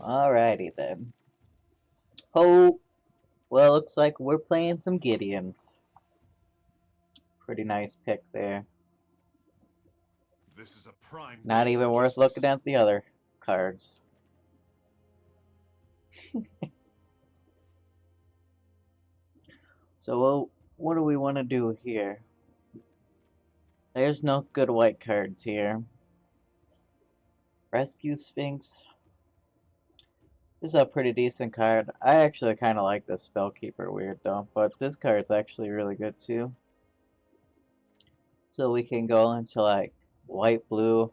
Alrighty then. Oh, well, looks like we're playing some Gideons. Pretty nice pick there. This is a prime Not day even for worth looking justice. at the other cards. So, what do we want to do here? There's no good white cards here. Rescue Sphinx. This is a pretty decent card. I actually kind of like this Spellkeeper weird though, but this card's actually really good too. So we can go into like white blue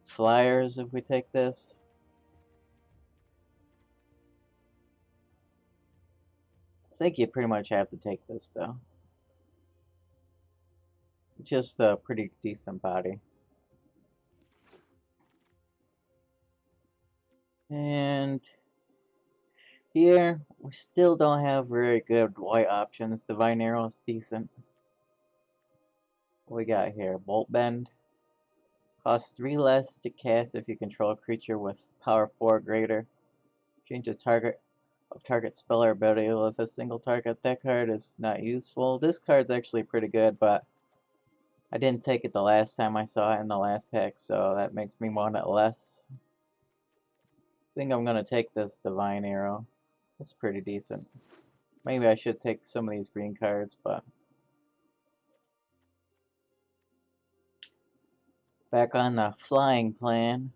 flyers if we take this. I think you pretty much have to take this though. Just a pretty decent body. And here we still don't have very good white options. Divine Arrow is decent. What we got here? Bolt Bend. Costs 3 less to cast if you control a creature with power 4 or greater. Change the target of target spell or ability with a single target. That card is not useful. This card's actually pretty good, but I didn't take it the last time I saw it in the last pack, so that makes me want it less. I think I'm gonna take this Divine Arrow. It's pretty decent. Maybe I should take some of these green cards, but back on the flying plan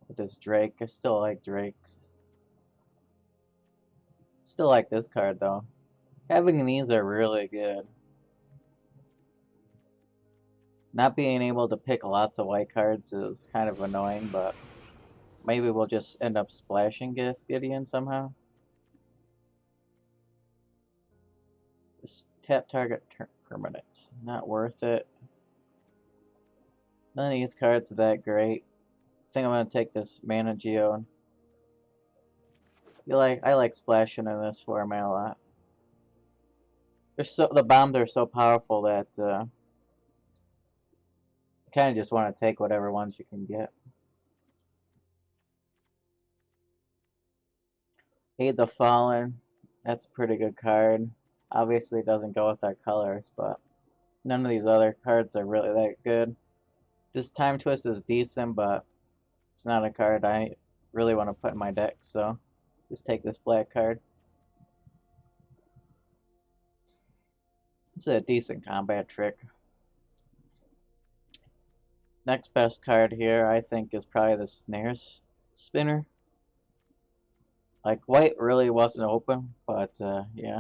with this Drake. I still like Drakes. Still like this card though. Having these are really good. Not being able to pick lots of white cards is kind of annoying, but maybe we'll just end up splashing Gideon somehow. Just tap target permanent. Not worth it. None of these cards are that great. I think I'm gonna take this Mana Geode. I like splashing in this format a lot. The bombs are so powerful that you kind of just want to take whatever ones you can get. Aid the Fallen. That's a pretty good card. Obviously, it doesn't go with our colors, but none of these other cards are really that good. This Time Twist is decent, but it's not a card I really want to put in my deck, so just take this black card. It's a decent combat trick. Next best card here, I think, is probably the Snare Spinner. Like, white really wasn't open, but yeah.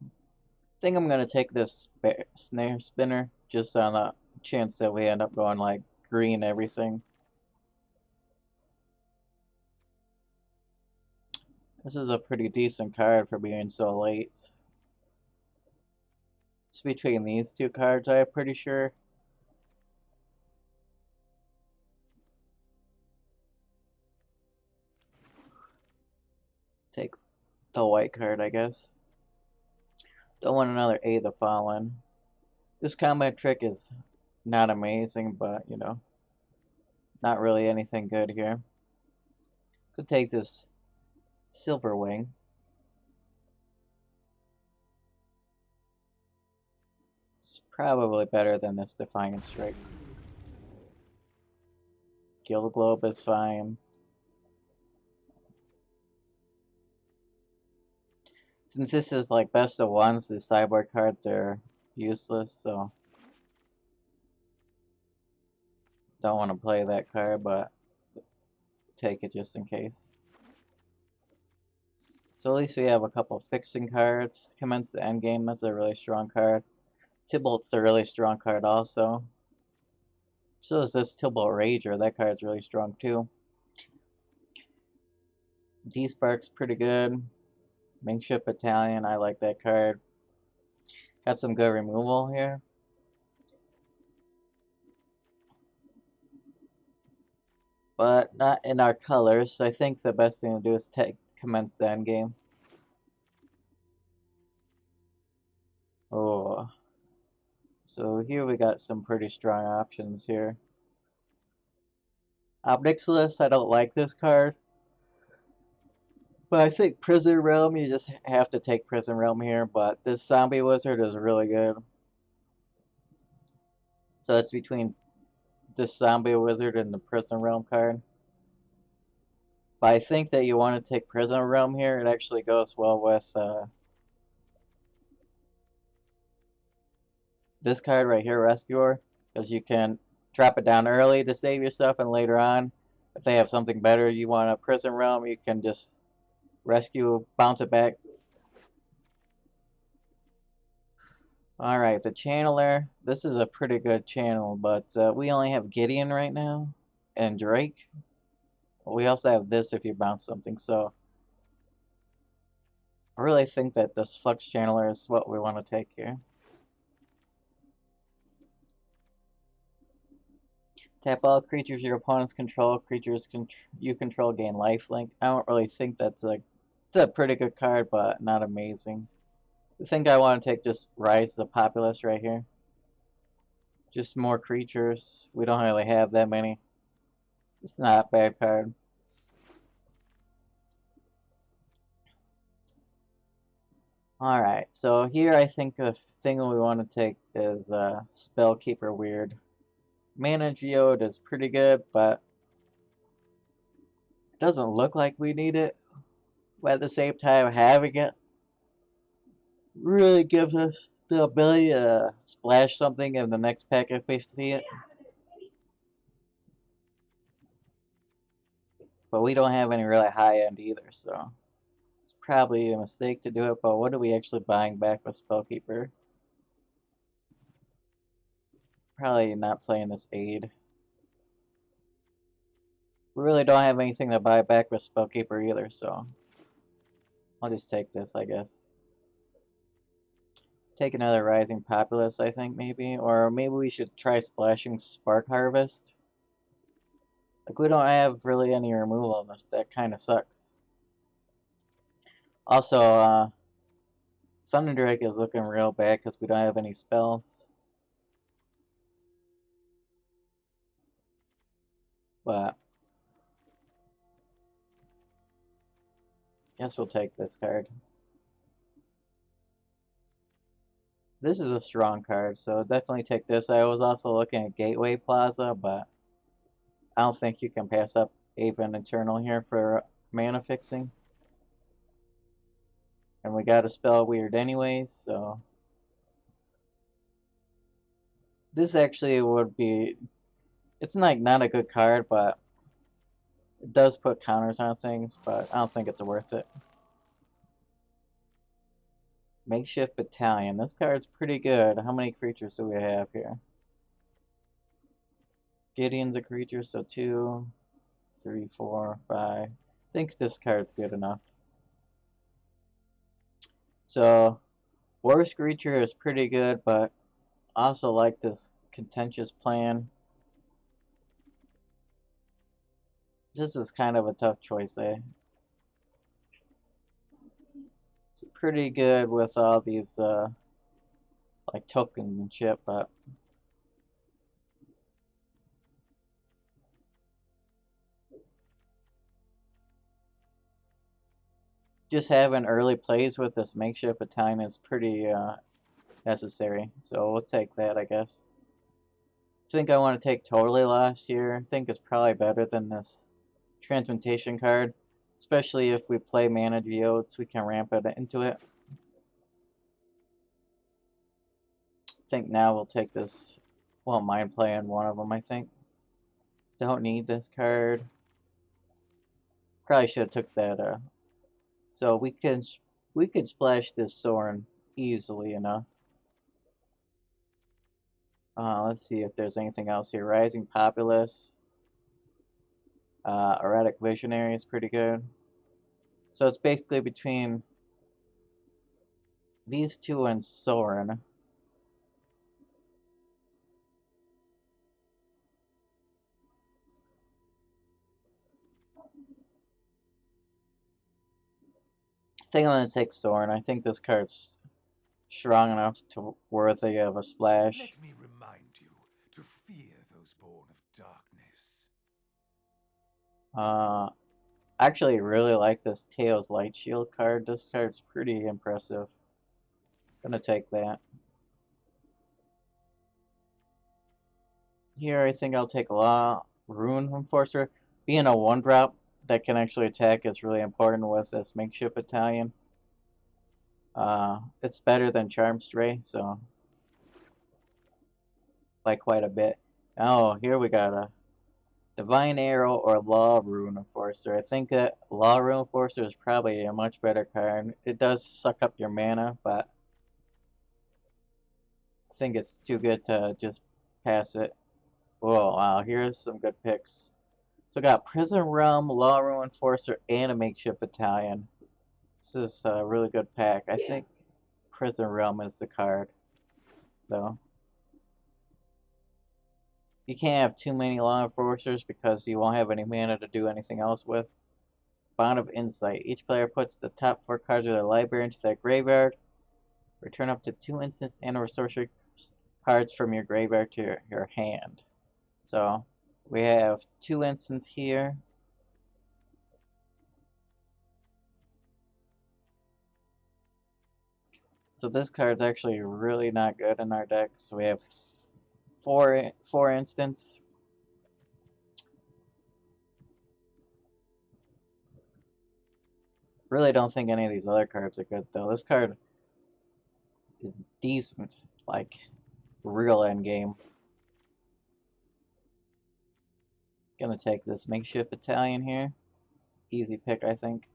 I think I'm gonna take this Snare Spinner just on the chance that we end up going like green everything. This is a pretty decent card for being so late. It's between these two cards, I'm pretty sure. Take the white card, I guess. Don't want another Aid the Fallen. This combat trick is not amazing, but, you know, not really anything good here. Could take this Silver Wing. It's probably better than this Defiant Strike. Guild Globe is fine. Since this is like best of ones, the sideboard cards are useless, so don't want to play that card, but take it just in case. So at least we have a couple fixing cards. Commence the endgame, that's a really strong card. Tybalt's a really strong card also. So is this Tybalt Rager, that card's really strong too. D-Spark's pretty good. Mingship Battalion, I like that card. Got some good removal here. But not in our colors. I think the best thing to do is take commence the end game. Oh. So here we got some pretty strong options here. Obnixilis, I don't like this card. But I think Prison Realm, you just have to take Prison Realm here. But this Zombie Wizard is really good. So it's between this Zombie Wizard and the Prison Realm card. But I think that you want to take Prison Realm here. It actually goes well with this card right here, Rescuer. Because you can drop it down early to save yourself, and later on, if they have something better you want a Prison Realm, you can just rescue, bounce it back. Alright, the Channeler. This is a pretty good channel, but we only have Gideon right now, and Drake. We also have this if you bounce something, so I really think that this Flux Channeler is what we want to take here. Tap all creatures your opponents control. Creatures you control gain lifelink. I don't really think that's it's a pretty good card, but not amazing. I think I want to take just Rise the Populace right here. Just more creatures. We don't really have that many. It's not a bad card. Alright, so here I think the thing we want to take is Spellkeeper Weird. Mana Geode is pretty good, but it doesn't look like we need it. But at the same time, having it really gives us the ability to splash something in the next pack if we see it. But we don't have any really high end either, so it's probably a mistake to do it. But what are we actually buying back with Spellkeeper? Probably not playing this aid. We really don't have anything to buy back with Spellkeeper either, so I'll just take this, I guess. Take another Rising Populace, I think, maybe. Or maybe we should try splashing Spark Harvest. Like, we don't have really any removal on this. That kind of sucks. Also, Thunder Drake is looking real bad because we don't have any spells. But guess we'll take this card. This is a strong card, so definitely take this. I was also looking at Gateway Plaza, but I don't think you can pass up Aven Eternal here for mana fixing. And we got a spell weird anyways, so this actually would be, it's like not a good card, but it does put counters on things, but I don't think it's worth it. Makeshift Battalion. This card's pretty good. How many creatures do we have here? Gideon's a creature, so 2, 3, 4, 5. I think this card's good enough. So, Worst Creature is pretty good, but I also like this Contentious Plan. This is kind of a tough choice, eh? It's pretty good with all these, like tokens and shit, but just having early plays with this Makeshift Battalion is pretty necessary. So we'll take that, I guess. I think I want to take Totally Lost here. I think it's probably better than this Transmutation card. Especially if we play Mana Geodes, we can ramp it into it. I think now we'll take this. Won't mind playing one of them, I think. Don't need this card. Probably should have took that. So we could splash this Sorin easily enough. Let's see if there's anything else here. Rising Populace. Erratic Visionary is pretty good. So it's basically between these two and Sorin. think I'm gonna take Soren. I think this card's strong enough to worthy of a splash. Let me remind you to fear those born of darkness. Actually really like this Tails Light Shield card. This card's pretty impressive. Gonna take that. Here I think I'll take Law Rune Enforcer. Being a 1-drop that can actually attack is really important with this makeshift battalion. It's better than Charm Stray, so by quite a bit. Oh, here we got a Divine Arrow or Law Rune Enforcer. I think that Law Rune Enforcer is probably a much better card. It does suck up your mana, but I think it's too good to just pass it. Whoa, wow, here's some good picks. So we got Prison Realm, Law Rune Enforcer, and a Makeshift Battalion. This is a really good pack. I think Prison Realm is the card, though. You can't have too many Law Enforcers because you won't have any mana to do anything else with. Bond of Insight. Each player puts the top 4 cards of their library into their graveyard. Return up to 2 instants and/or sorcery cards from your graveyard to your hand. So we have 2 instants here. So this card's actually really not good in our deck. So we have four instants. Really don't think any of these other cards are good though. This card is decent, like real end game. Gonna take this Makeshift Battalion here. Easy pick, I think.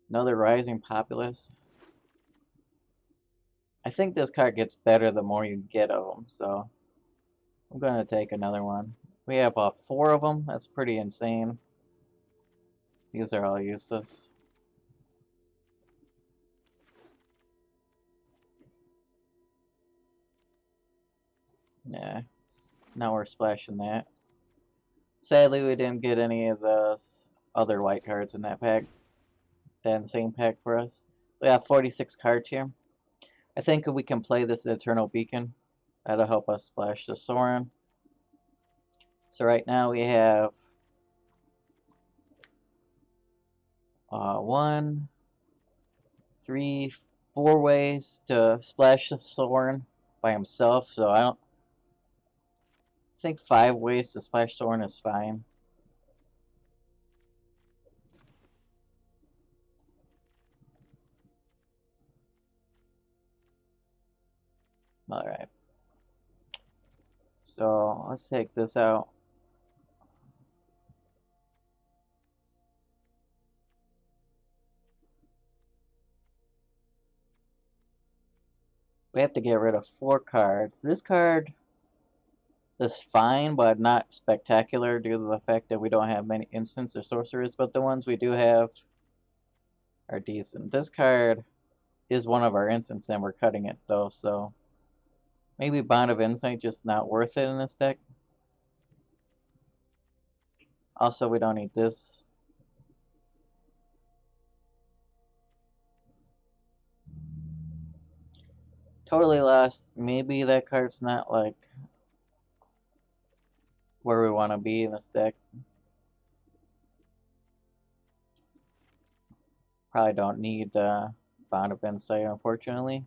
Another Rising Populace. I think this card gets better the more you get of them, so I'm gonna take another one. We have 4 of them. That's pretty insane. These are all useless. Yeah, now we're splashing that. Sadly, we didn't get any of those other white cards in that pack. That insane pack for us. We have 46 cards here. I think if we can play this Eternal Beacon, that'll help us splash the Soren. So right now we have 1, 3, 4 ways to splash the Soren by himself. So I don't think 5 ways to splash Soren is fine. Alright. So let's take this out. We have to get rid of 4 cards. This card is fine, but not spectacular due to the fact that we don't have many instants or sorcerers, but the ones we do have are decent. This card is one of our instants and we're cutting it though, so maybe Bond of Insight just not worth it in this deck. Also, we don't need this. Totally lost. Maybe that card's not like where we want to be in this deck. Probably don't need Bond of Insight, unfortunately.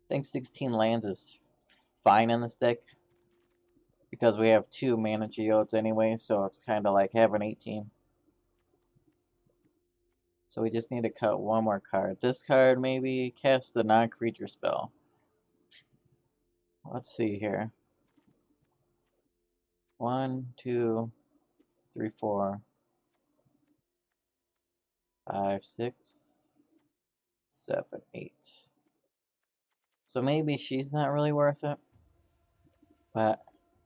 I think 16 lands is fine in this deck because we have 2 mana geodes anyway, so it's kind of like having 18. So we just need to cut 1 more card. This card maybe cast the non-creature spell. Let's see here. 1, 2, 3, 4, 5, 6, 7, 8. So maybe she's not really worth it. But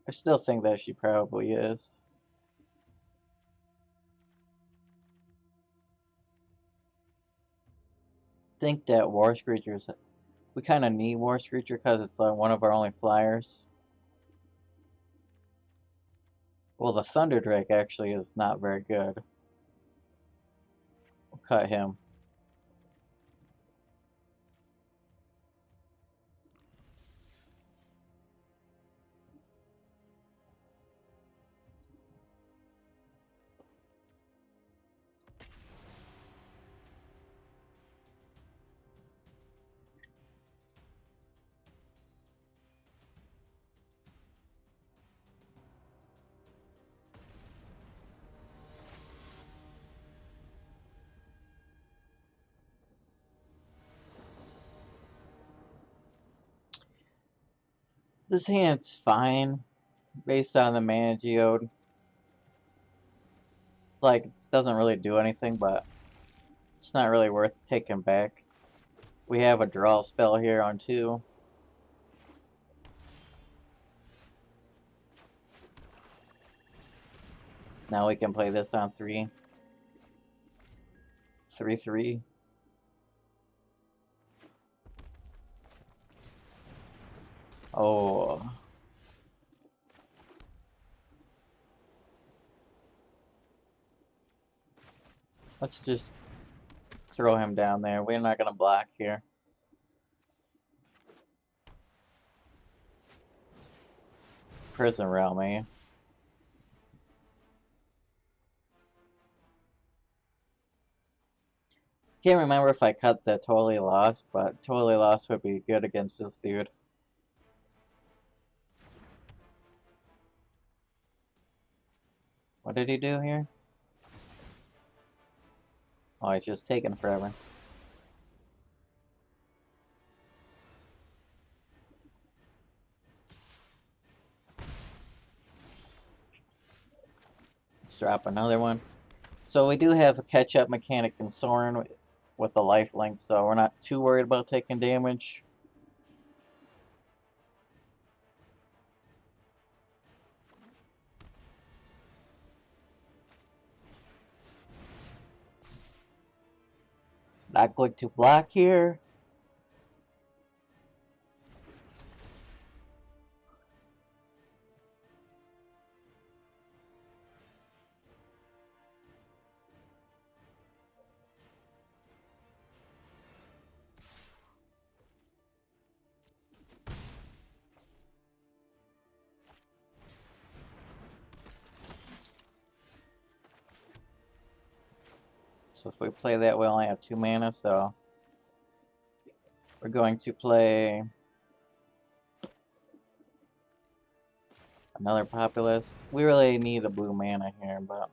I still think that she probably is. Think that War Screechers. We kind of need War Screecher because it's one of our only flyers. Well, the Thunder Drake actually is not very good. We'll cut him. This hand's fine based on the mana geode. Like, it doesn't really do anything, but it's not really worth taking back. We have a draw spell here on 2. Now we can play this on 3. 3/3. Oh. Let's just throw him down there. We're not going to block here. Prison Realm, eh? Can't remember if I cut the Totally Lost, but Totally Lost would be good against this dude. What did he do here? Oh, he's just taking forever. Let's drop another one. So we do have a catch-up mechanic in Soren with the lifelink, so we're not too worried about taking damage. Not going to block here. So if we play that, we only have 2 mana, so we're going to play another Populace. We really need a blue mana here, but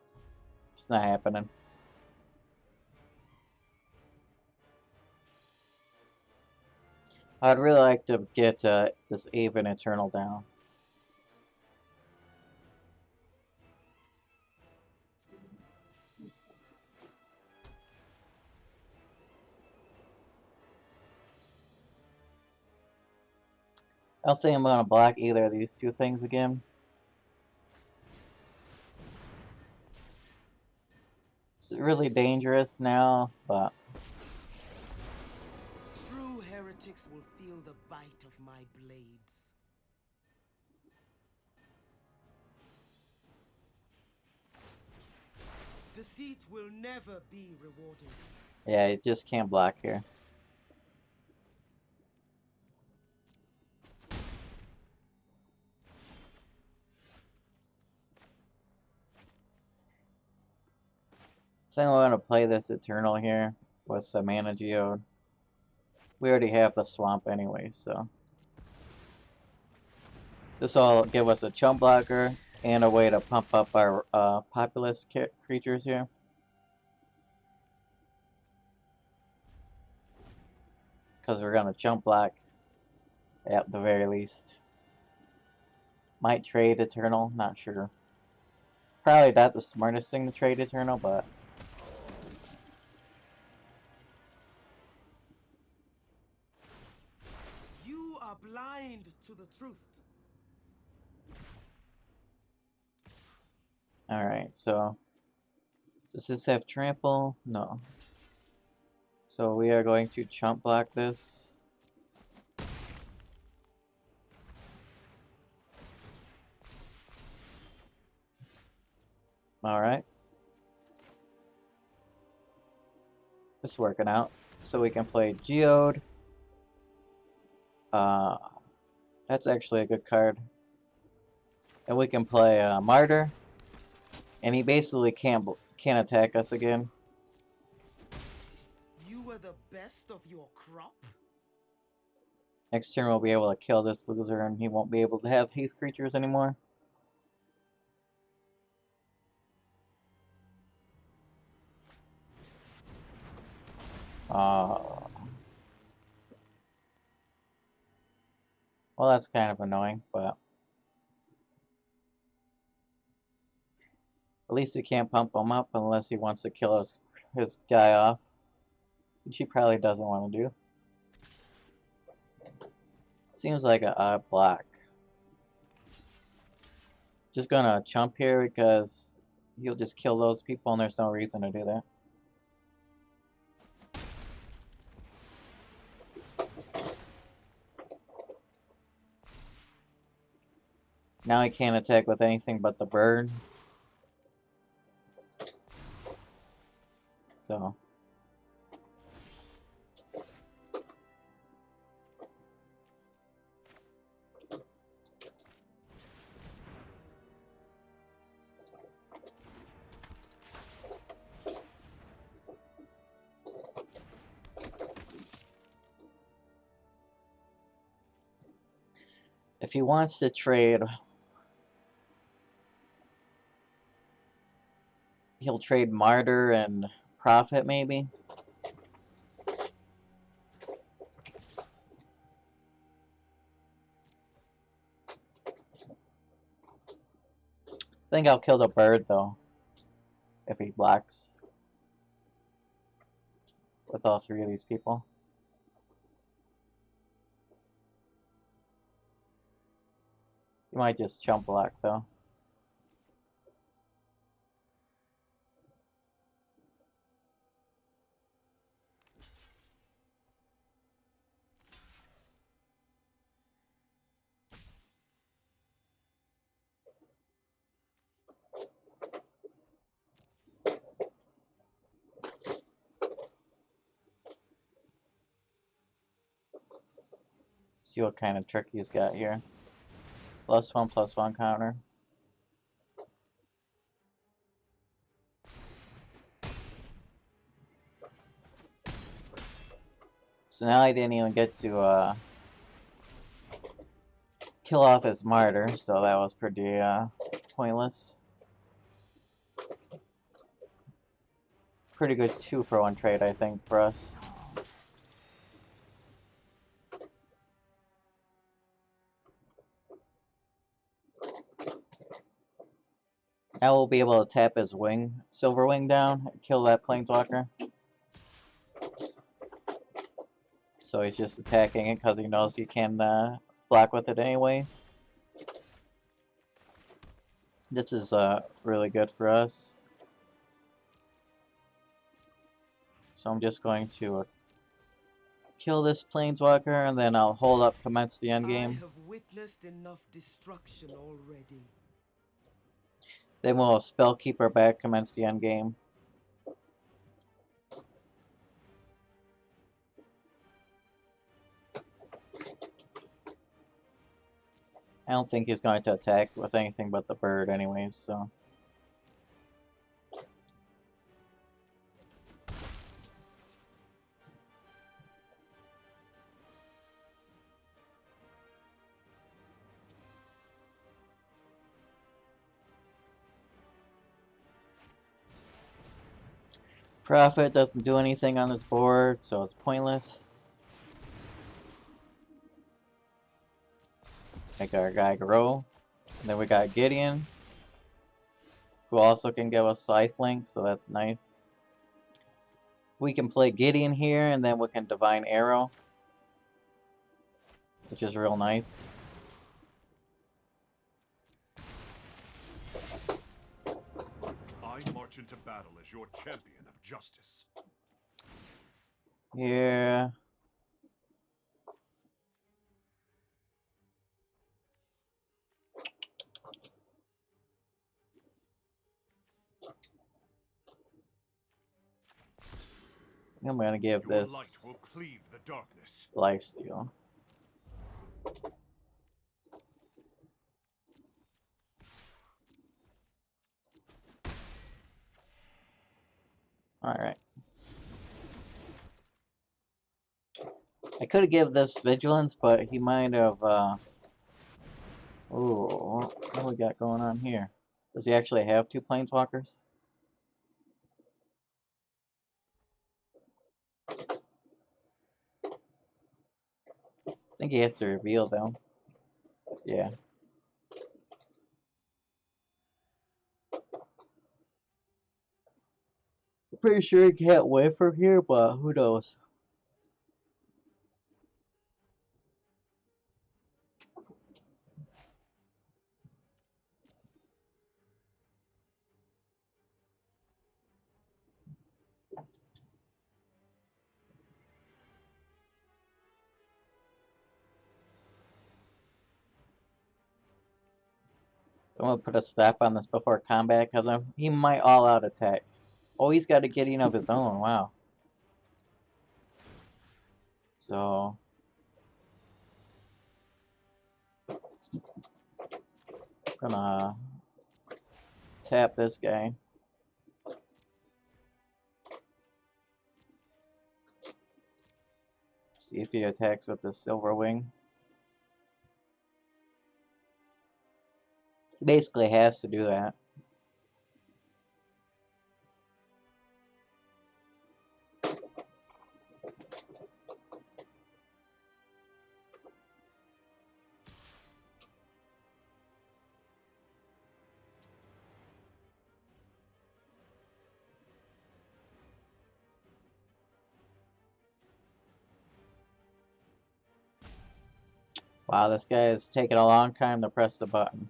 it's not happening. I'd really like to get this Aven Eternal down. I don't think I'm going to block either of these 2 things again. It's really dangerous now, but True heretics will feel the bite of my blades. Deceit will never be rewarded. yeah, you just can't block here. So I'm going to play this Eternal here with the Mana Geode. We already have the Swamp anyway, so this will give us a chump blocker and a way to pump up our populous creatures here. Because we're going to chump block at the very least. Might trade Eternal, not sure. Probably not the smartest thing to trade Eternal, but You are blind to the truth. Alright, so does this have trample? No. So we are going to chump block this. Alright. It's working out. So we can play Geode. That's actually a good card. And we can play Martyr. And he basically can't attack us again. You were the best of your crop? Next turn we'll be able to kill this loser and he won't be able to have haste creatures anymore. Well, that's kind of annoying, but at least he can't pump him up unless he wants to kill his guy off, which he probably doesn't want to do. Seems like an odd block. Just gonna chump here because he'll just kill those people and there's no reason to do that. Now he can't attack with anything but the bird. So if he wants to trade, he'll trade Martyr and Prophet maybe. I think I'll kill the bird though, if he blocks with all three of these people. You might just chump block though. See what kind of trick he's got here. +1/+1 counter. So now I didn't even get to kill off his Martyr, so that was pretty pointless. Pretty good 2-for-1 trade, I think, for us. Now we'll be able to tap his wing, Silver Wing down, and kill that Planeswalker. So he's just attacking it because he knows he can block with it anyways. This is really good for us. So I'm just going to kill this Planeswalker and then I'll hold up, commence the endgame. I have witnessed enough destruction already. Then we'll Spellkeeper back, commence the endgame. I don't think he's going to attack with anything but the bird anyways, so. Prophet doesn't do anything on this board, so it's pointless. Make our guy grow. And then we got Gideon, who also can give us Lifelink, so that's nice. We can play Gideon here, and then we can Divine Arrow, which is real nice. into battle as your champion of justice. Yeah. I'm gonna give Your light this will cleave the darkness. lifesteal. Alright. I could have given this vigilance, but he might have, ooh, what do we got going on here? Does he actually have two planeswalkers? I think he has to reveal them. Yeah. I'm pretty sure he can't win from here, but who knows? I'm gonna put a stop on this before combat because he might all out attack. Oh, he's got a Gideon of his own. Wow. So I'm gonna tap this guy. See if he attacks with the Silver Wing. He basically has to do that. Wow, this guy is taking a long time to press the button.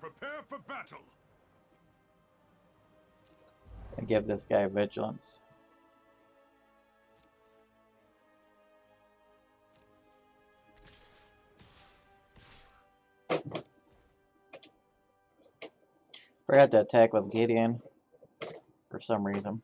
Prepare for battle. I give this guy vigilance. Forgot to attack with Gideon for some reason.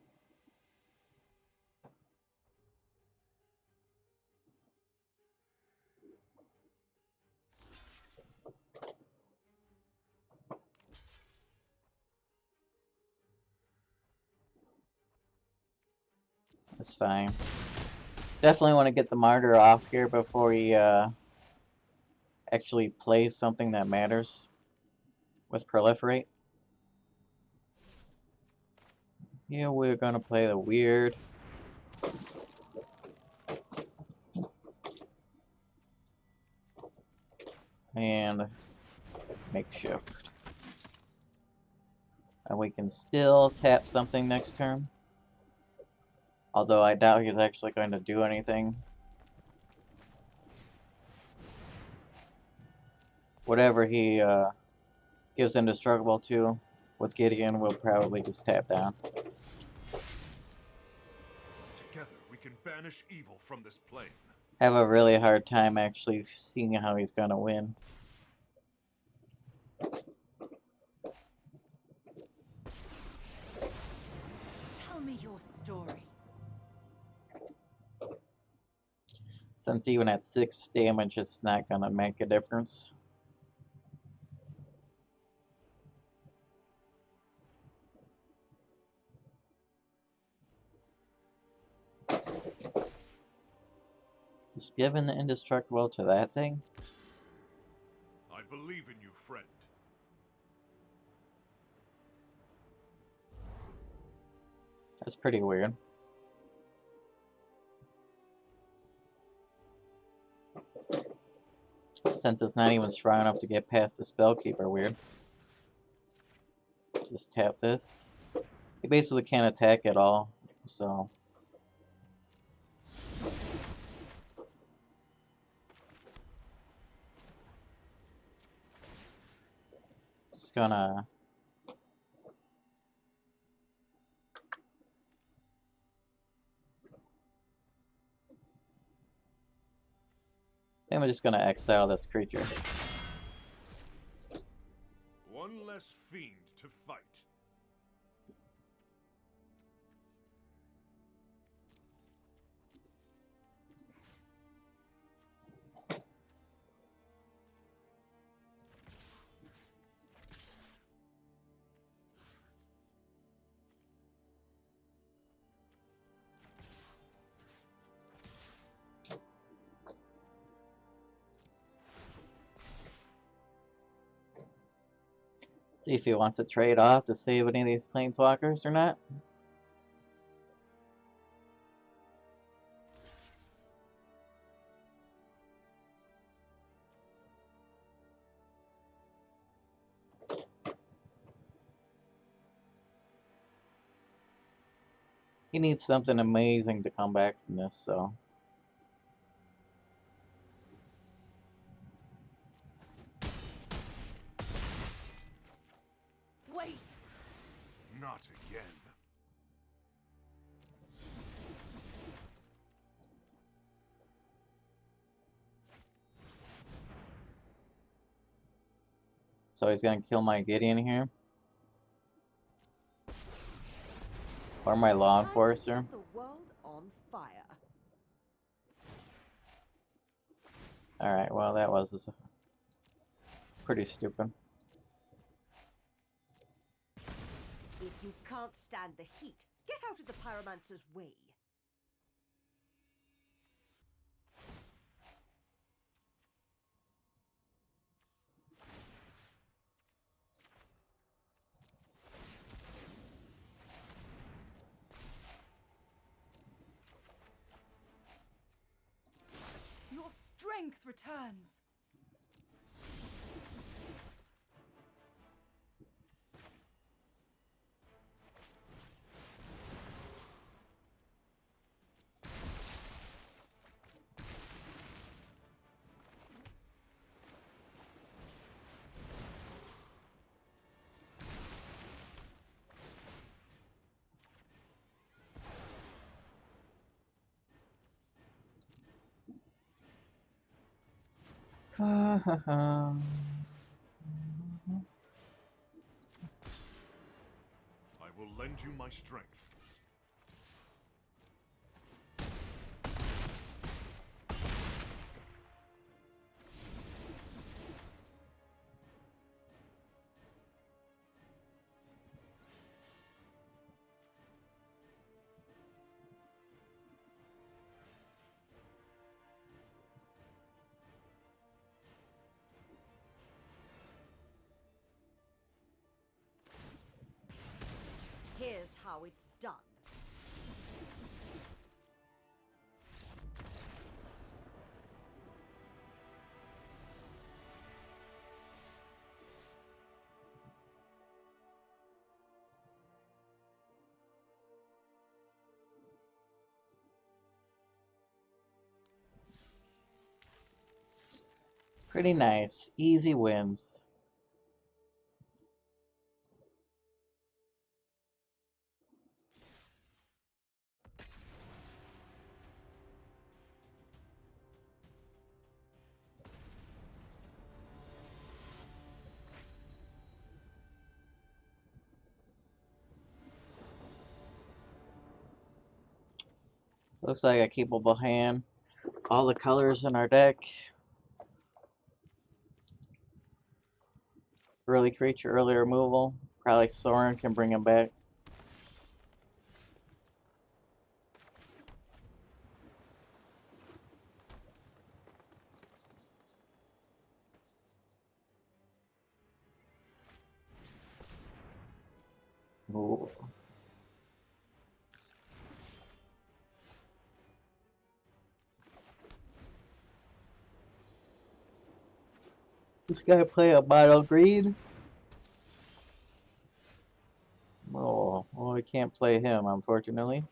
That's fine. Definitely want to get the Martyr off here before he actually plays something that matters with Proliferate. Yeah, we're gonna play the Weird. And Makeshift. And we can still tap something next turn. Although I doubt he's actually going to do anything. Whatever he gives Indestructible to with Gideon, we'll probably just tap down. Together we can banish evil from this plane. I have a really hard time actually seeing how he's gonna win. Tell me your story. Since even at 6 damage, it's not gonna make a difference. Just giving the Indestructible to that thing? I believe in you, friend. That's pretty weird. Since it's not even strong enough to get past the Spellkeeper, weird. Just tap this. He basically can't attack at all, so... Just gonna... I think I'm just gonna exile this creature. One less fiend to fight. See if he wants to trade off to save any of these planeswalkers or not. He needs something amazing to come back from this, so... Wait! Not again. So he's gonna kill my Gideon here. Or my Law Enforcer. The world on fire. Alright, well that was pretty stupid. If you can't stand the heat, get out of the pyromancer's way. Your strength returns. I will lend you my strength. Here's how it's done. Pretty nice. Easy wins. Looks like a keepable hand. All the colors in our deck. Early creature, early removal. Probably Soren can bring him back. Ooh. This guy play a bottle green? Oh, well, we can't play him, unfortunately.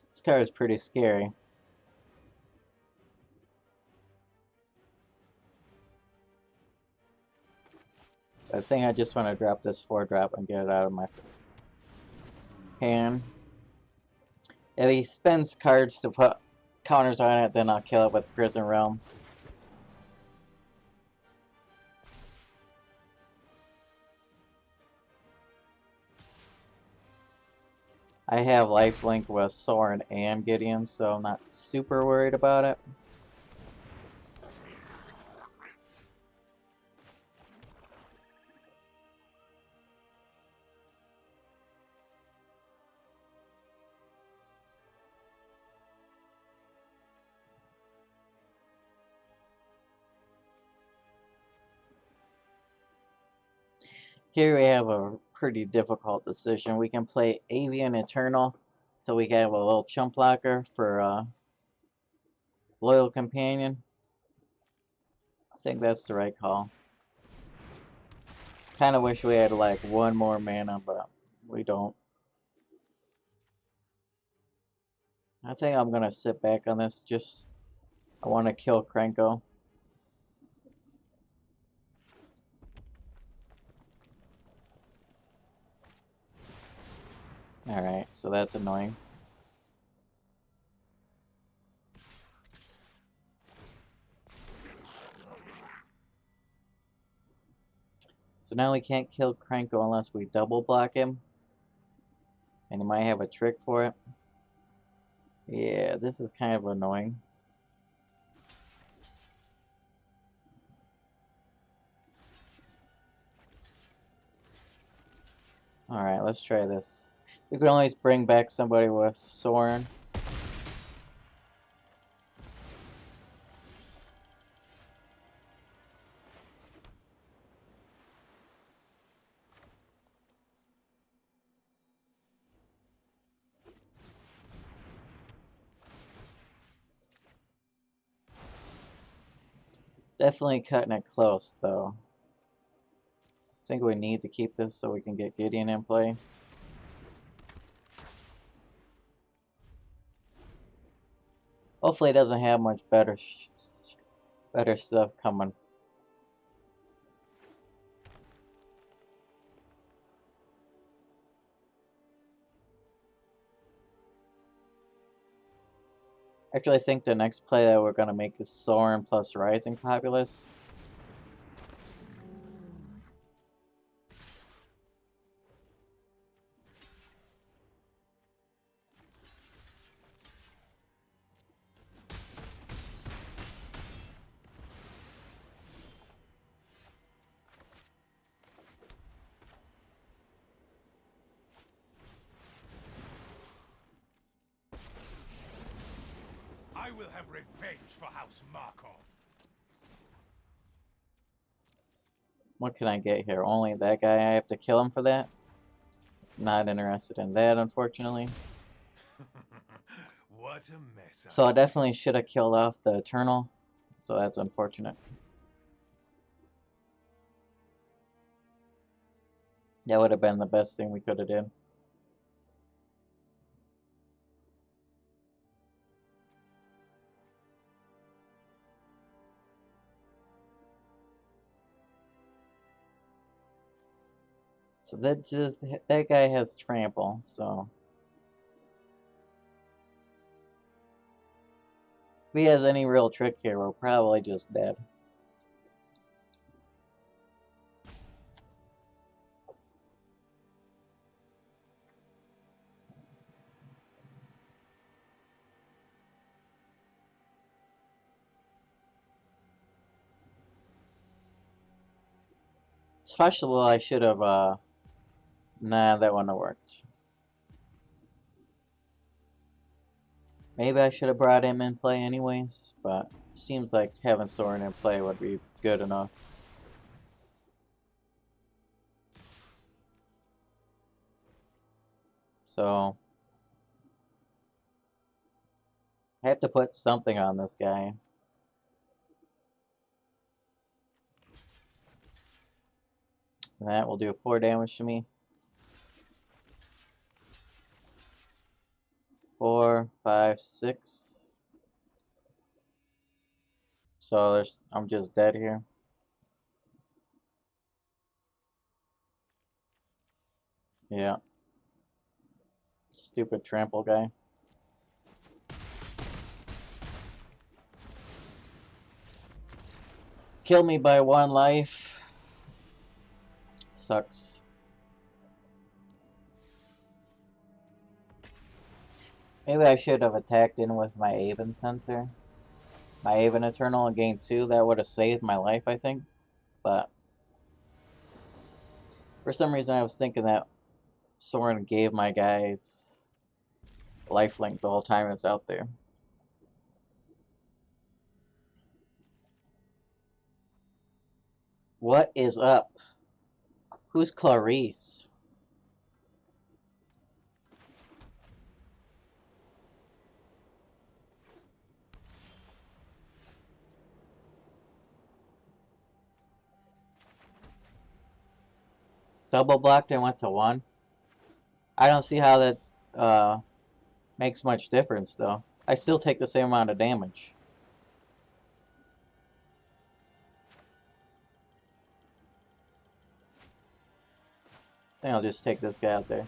This card is pretty scary. I think I just want to drop this 4-drop and get it out of my hand. If he spends cards to put counters on it, then I'll kill it with Prison Realm. I have lifelink with Soren and Gideon, so I'm not super worried about it. Here we have a pretty difficult decision. We can play Avian Eternal, so we can have a little chump blocker for Loyal Companion. I think that's the right call. Kind of wish we had like one more mana, but we don't. I think I'm gonna sit back on this. I want to kill Krenko. Alright, so that's annoying. So now we can't kill Krenko unless we double block him. And he might have a trick for it. Yeah, this is kind of annoying. Alright, let's try this. We can always bring back somebody with Soren. Definitely cutting it close, though. I think we need to keep this so we can get Gideon in play. Hopefully it doesn't have much better stuff coming. Actually, I think the next play that we're going to make is Soren plus Rising Populace. I will have revenge for House Markov. What can I get here? Only that guy? I have to kill him for that? Not interested in that, unfortunately. What a mess. So I definitely should have killed off the Eternal. So that's unfortunate. That would have been the best thing we could have did. So that guy has trample, so if he has any real trick here, we're probably just dead. Special, I should have, nah, that wouldn't have worked. Maybe I should have brought him in play anyways, but seems like having Soren in play would be good enough. So I have to put something on this guy. And that will do 4 damage to me. 4, 5, 6. So I'm just dead here. Yeah. Stupid trample guy. Kill me by 1 life. Sucks. Maybe I should have attacked in with my Aven sensor. My Aven Eternal and gained 2. That would have saved my life, I think. But for some reason I was thinking that Soren gave my guys lifelink the whole time it's out there. What is up? Who's Clarice? Double blocked and went to 1? I don't see how that makes much difference though. I still take the same amount of damage. I think I'll just take this guy out there.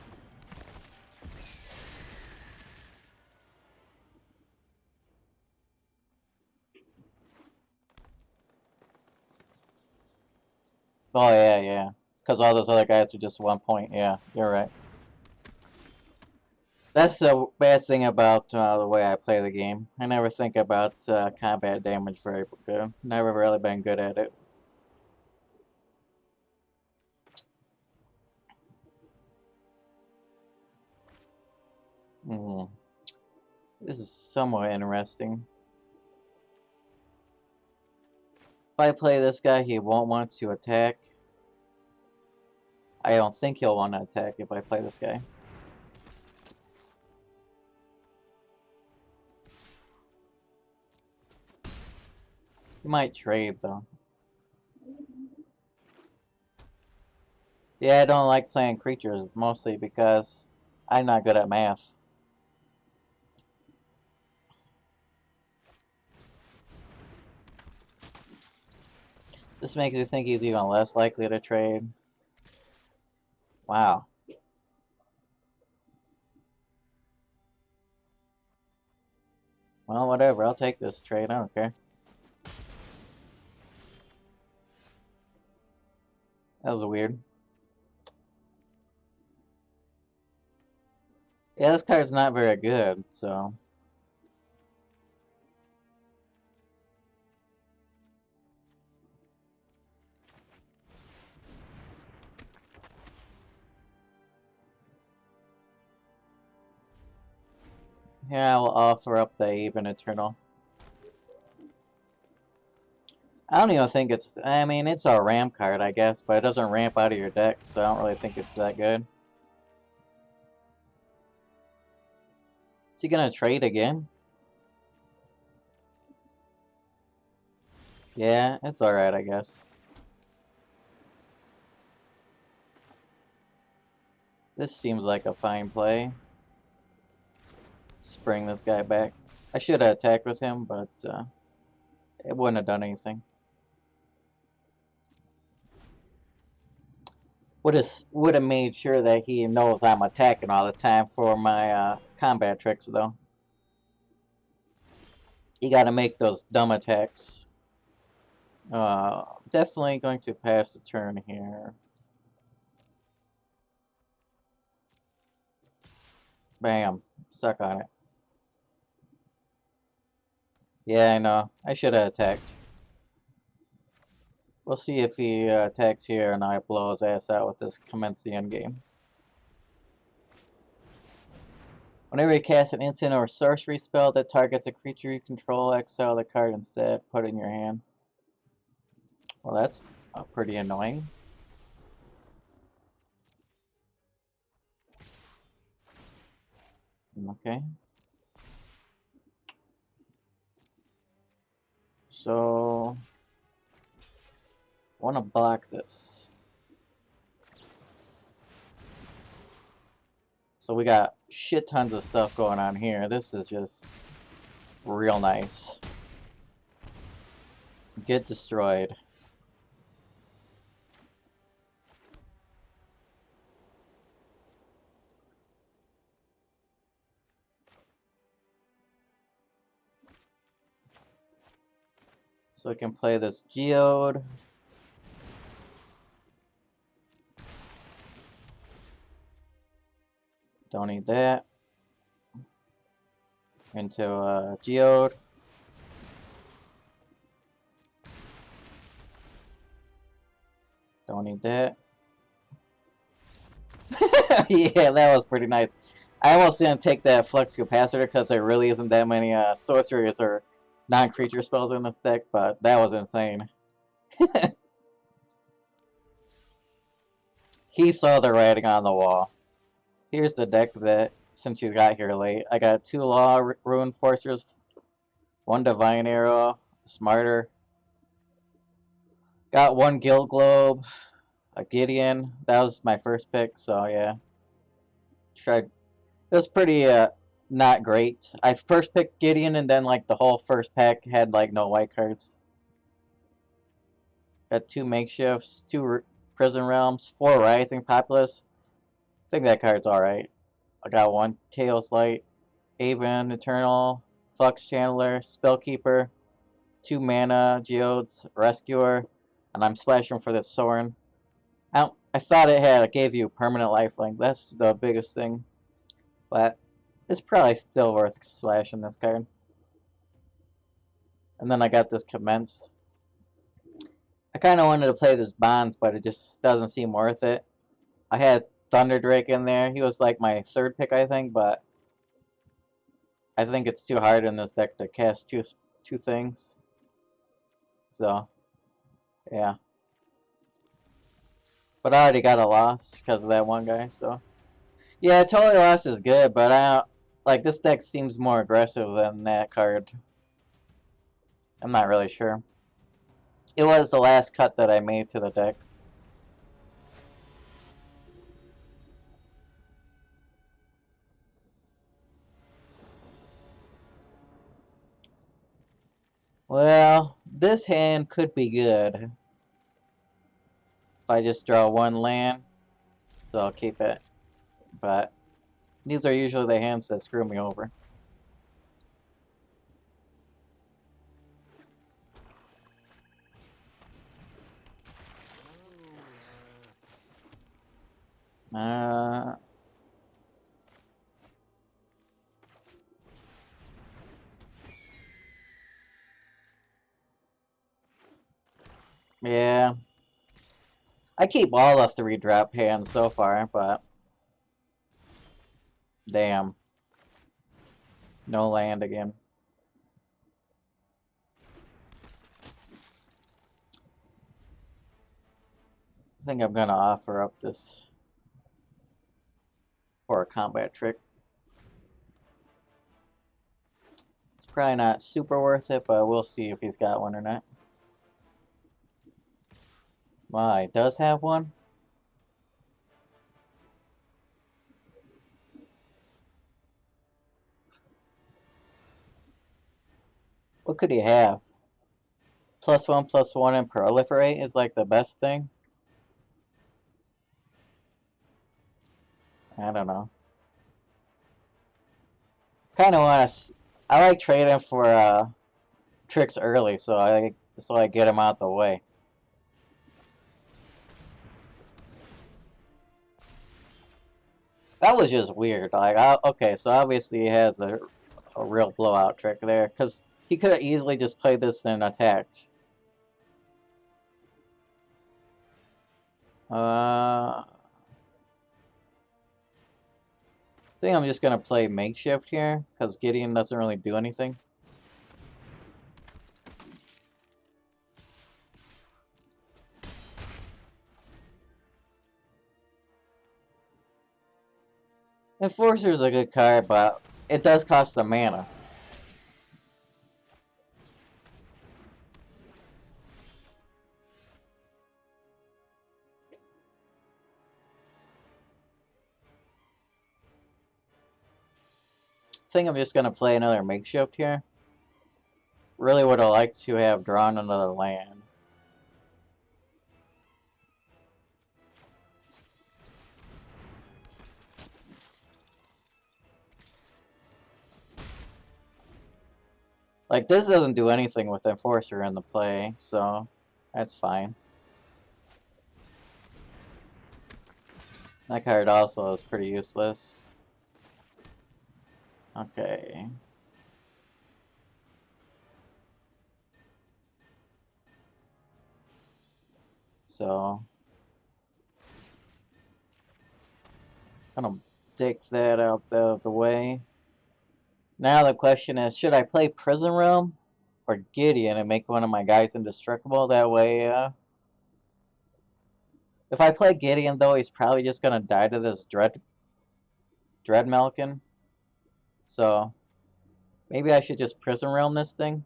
Oh yeah, yeah. Because all those other guys are just 1 point. Yeah, you're right. That's the bad thing about the way I play the game. I never think about combat damage very good. Never really been good at it. This is somewhat interesting. If I play this guy, he won't want to attack. I don't think he'll want to attack if I play this guy. He might trade though. Yeah, I don't like playing creatures, mostly because I'm not good at math. This makes me think he's even less likely to trade. Wow. Well, whatever. I'll take this trade. I don't care. That was weird. Yeah, this card's not very good, so... Yeah, I will offer up the Even Eternal. I don't even think it's... I mean, it's a ramp card, I guess, but it doesn't ramp out of your deck, so I don't really think it's that good. Is he gonna trade again? Yeah, it's alright, I guess. This seems like a fine play. Just bring this guy back. I should have attacked with him, but it wouldn't have done anything. Would have made sure that he knows I'm attacking all the time for my combat tricks, though. You gotta make those dumb attacks. Definitely going to pass the turn here. Bam. Suck on it. Yeah, I know. I should have attacked. We'll see if he attacks here and I blow his ass out with this commence the end game. Whenever you cast an instant or sorcery spell that targets a creature you control, exile the card instead, put it in your hand. Well, that's pretty annoying. Okay. So, I want to block this. So we got shit tons of stuff going on here. This is just real nice. Get destroyed. So I can play this Geode. Don't need that. Into Geode. Don't need that. Yeah, that was pretty nice. I almost didn't take that Flux Capacitor because there really isn't that many sorceries or non-creature spells in this deck, but that was insane. He saw the writing on the wall. Here's the deck that, since you got here late, I got 2 Law Rune Forcers, 1 Divine Arrow, Smarter. Got 1 Guild Globe, a Gideon. That was my first pick, so yeah. Tried. It was pretty not great. I first picked Gideon, and then like the whole first pack had like no white cards. Got 2 Makeshifts, 2 Prison Realms, 4 Rising Populace. I think that card's alright. I got 1 Tails Light, Aven Eternal, Flux Channeler, Spellkeeper, 2 mana, Geodes, Rescuer, and I'm splashing for this Sorin. I thought it gave you permanent lifelink. That's the biggest thing. But it's probably still worth slashing this card. And then I got this Commence. I kind of wanted to play this Bonds, but it just doesn't seem worth it. I had Thunder Drake in there. He was like my 3rd pick, I think, but I think it's too hard in this deck to cast two things. So, yeah. But I already got a loss because of that one guy, so. Yeah, Totally Lost is good, but I don't, like, this deck seems more aggressive than that card. I'm not really sure. It was the last cut that I made to the deck. Well, this hand could be good. If I just draw 1 land, so I'll keep it. But these are usually the hands that screw me over. Yeah. I keep all the 3-drop hands so far, but damn. No land again. I think I'm gonna offer up this for a combat trick. It's probably not super worth it, but we'll see if he's got one or not. Well, he does have one. What could he have? +1/+1 and proliferate is like the best thing. I don't know. Kind of want to. I like trading for tricks early, so I get them out the way. That was just weird. Like, okay, so obviously he has a real blowout trick there, because he could have easily just played this and attacked. I think I'm just gonna play makeshift here, because Gideon doesn't really do anything. Enforcer's a good card, but it does cost the mana. I think I'm just gonna play another makeshift here. Really would have liked to have drawn another land. Like, this doesn't do anything with Enforcer in the play, so that's fine. That card also is pretty useless. Okay. So, I'm gonna take that out of the way. Now the question is, should I play Prison Realm or Gideon and make one of my guys indestructible? That way, if I play Gideon, though, he's probably just gonna die to this Dread Malkin. So, maybe I should just Prison Realm this thing.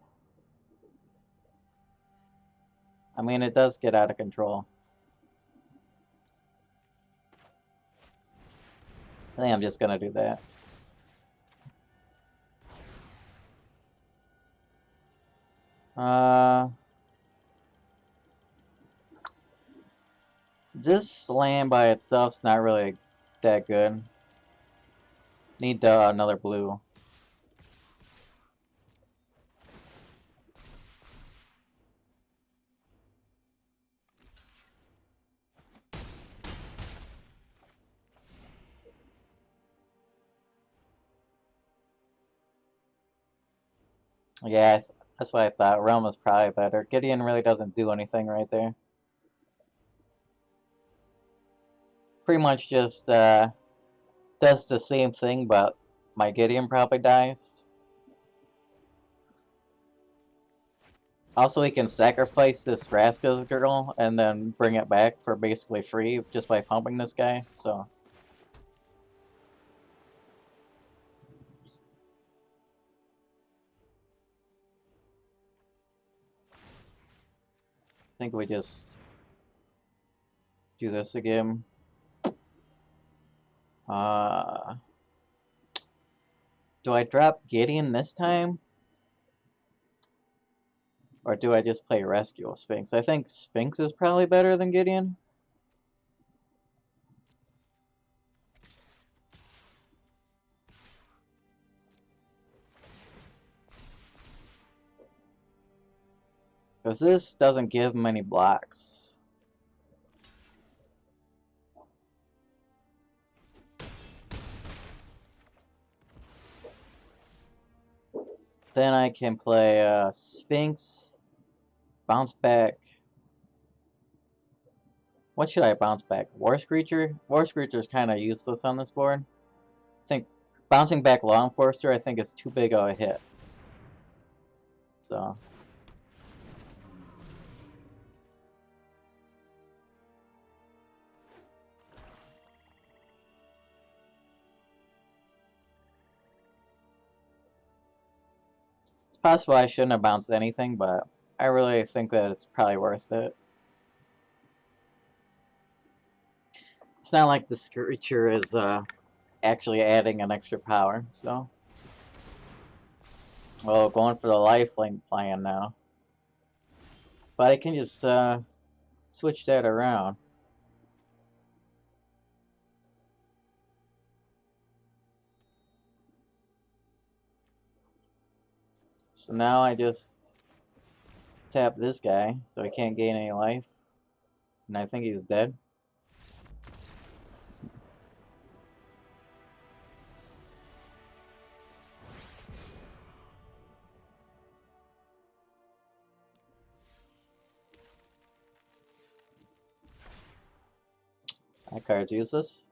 I mean, it does get out of control. I think I'm just gonna do that. This land by itself's not really that good. Need another blue. Yeah, that's what I thought. Realm is probably better. Gideon really doesn't do anything right there. Pretty much just does the same thing, but my Gideon probably dies. Also, he can sacrifice this Raska's girl and then bring it back for basically free just by pumping this guy, so. I think we just do this again. Do I drop Gideon this time? Or do I just play Rescue Sphinx? I think Sphinx is probably better than Gideon. Because this doesn't give many blocks. Then I can play Sphinx, bounce back. What should I bounce back? War Screecher? War Screecher is kind of useless on this board. I think bouncing back Law Enforcer I think is too big of a hit. So. It's possible I shouldn't have bounced anything, but I really think that it's probably worth it. It's not like the Screecher is actually adding an extra power, so. Well, going for the lifelink plan now. But I can just switch that around. So now I just tap this guy so he can't gain any life. And I think he's dead. That card's useless.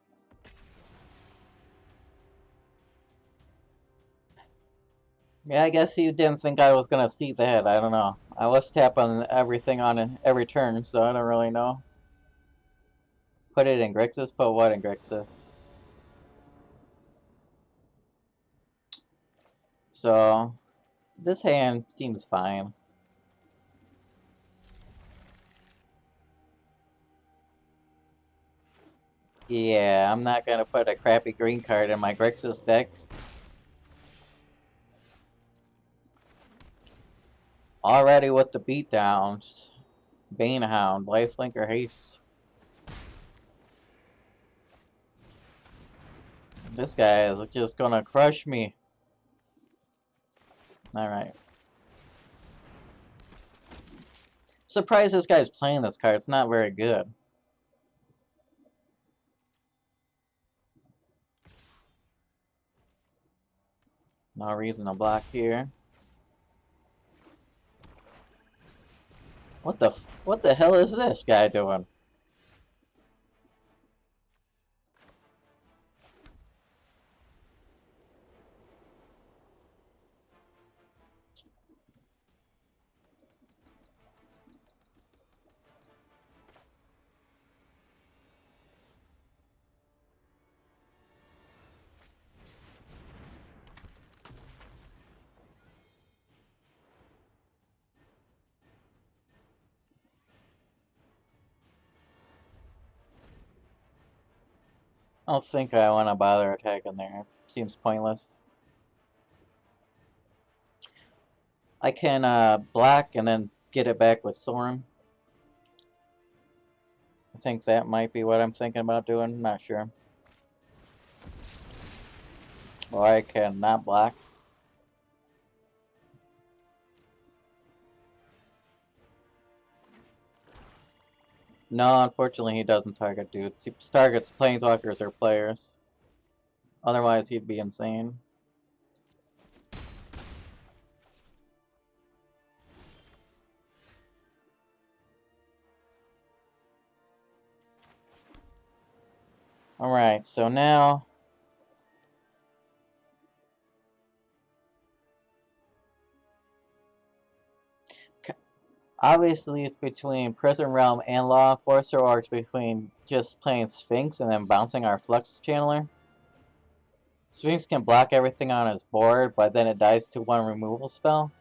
Yeah, I guess he didn't think I was gonna see that. I don't know. I was tapping everything on every turn, so I don't really know. Put it in Grixis? Put what in Grixis? So, this hand seems fine. Yeah, I'm not gonna put a crappy green card in my Grixis deck. Already with the beatdowns. Banehound, Lifelink, or Haste. This guy is just gonna crush me. Alright. Surprised this guy's playing this card. It's not very good. No reason to block here. What the hell is this guy doing? I don't think I want to bother attacking there. Seems pointless. I can block and then get it back with Soren. I think that might be what I'm thinking about doing. Not sure. Or I can not block. No, unfortunately he doesn't target dudes. He targets planeswalkers or players. Otherwise he'd be insane. Alright, so now... Obviously it's between Prison Realm and Law Enforcer, or it's between just playing Sphinx and then bouncing our Flux Channeler. Sphinx can block everything on his board, but then it dies to one removal spell.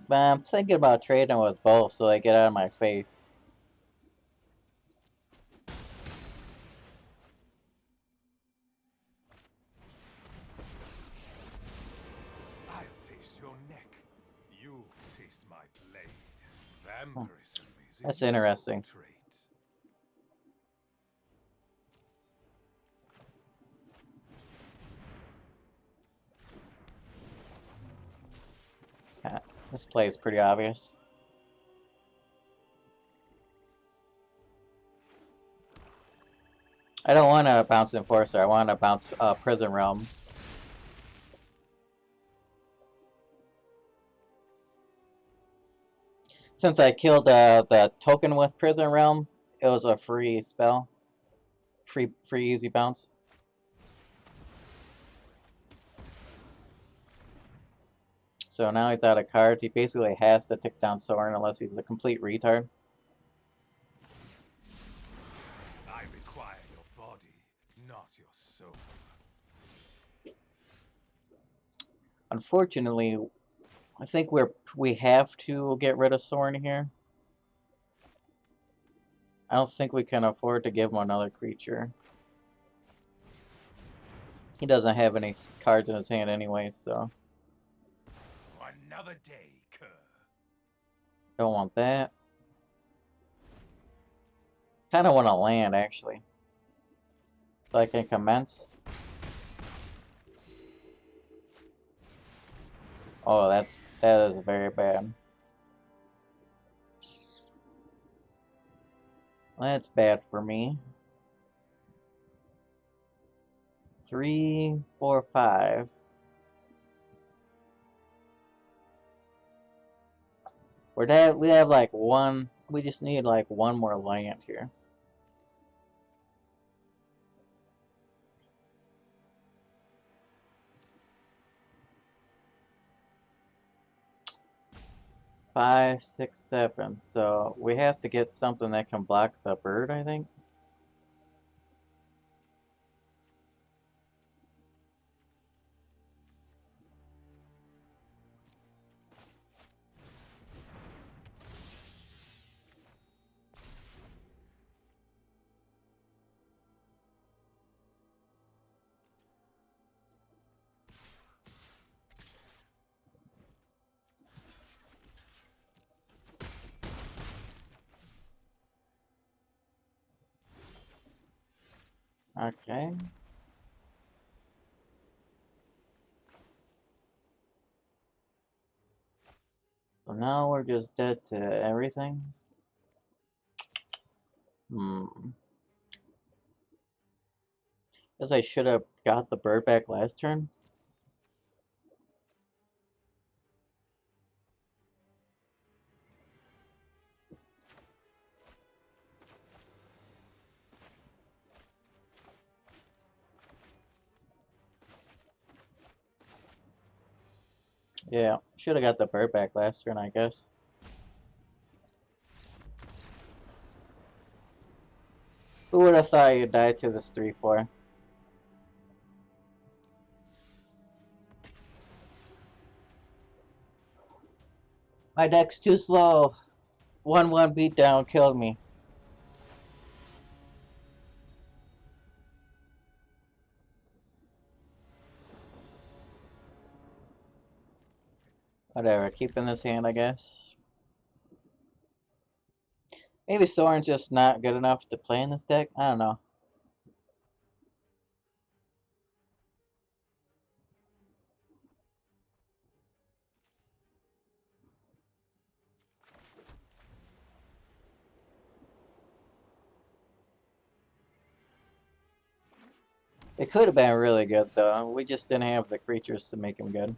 But I'm thinking about trading with both so they get out of my face. I'll taste your neck. You taste my blade. Vampirism is a That's useful interesting. trait. This play is pretty obvious. I don't want to bounce Enforcer, I want to bounce Prison Realm. Since I killed the token with Prison Realm, it was a free spell. Free easy bounce. So now he's out of cards. He basically has to take down Soren unless he's a complete retard. I require your body, not your soul. Unfortunately, I think we have to get rid of Soren here. I don't think we can afford to give him another creature. He doesn't have any cards in his hand anyway, so Another day, cur. don't want that. Kind of want to land, actually. So I can commence. Oh, that is very bad. That's bad for me. 3, 4, 5. We have like one. We just need like one more land here. Five, 6, 7. So we have to get something that can block the bird, I think. Okay. So now we're just dead to everything. Guess I should have got the bird back last turn. Yeah, should have got the bird back last turn, I guess. Who would have thought you'd die to this 3-4? My deck's too slow. 1-1 beatdown killed me. Whatever, keep in this hand, I guess. Maybe Soren's just not good enough to play in this deck? I don't know. It could have been really good, though. We just didn't have the creatures to make him good.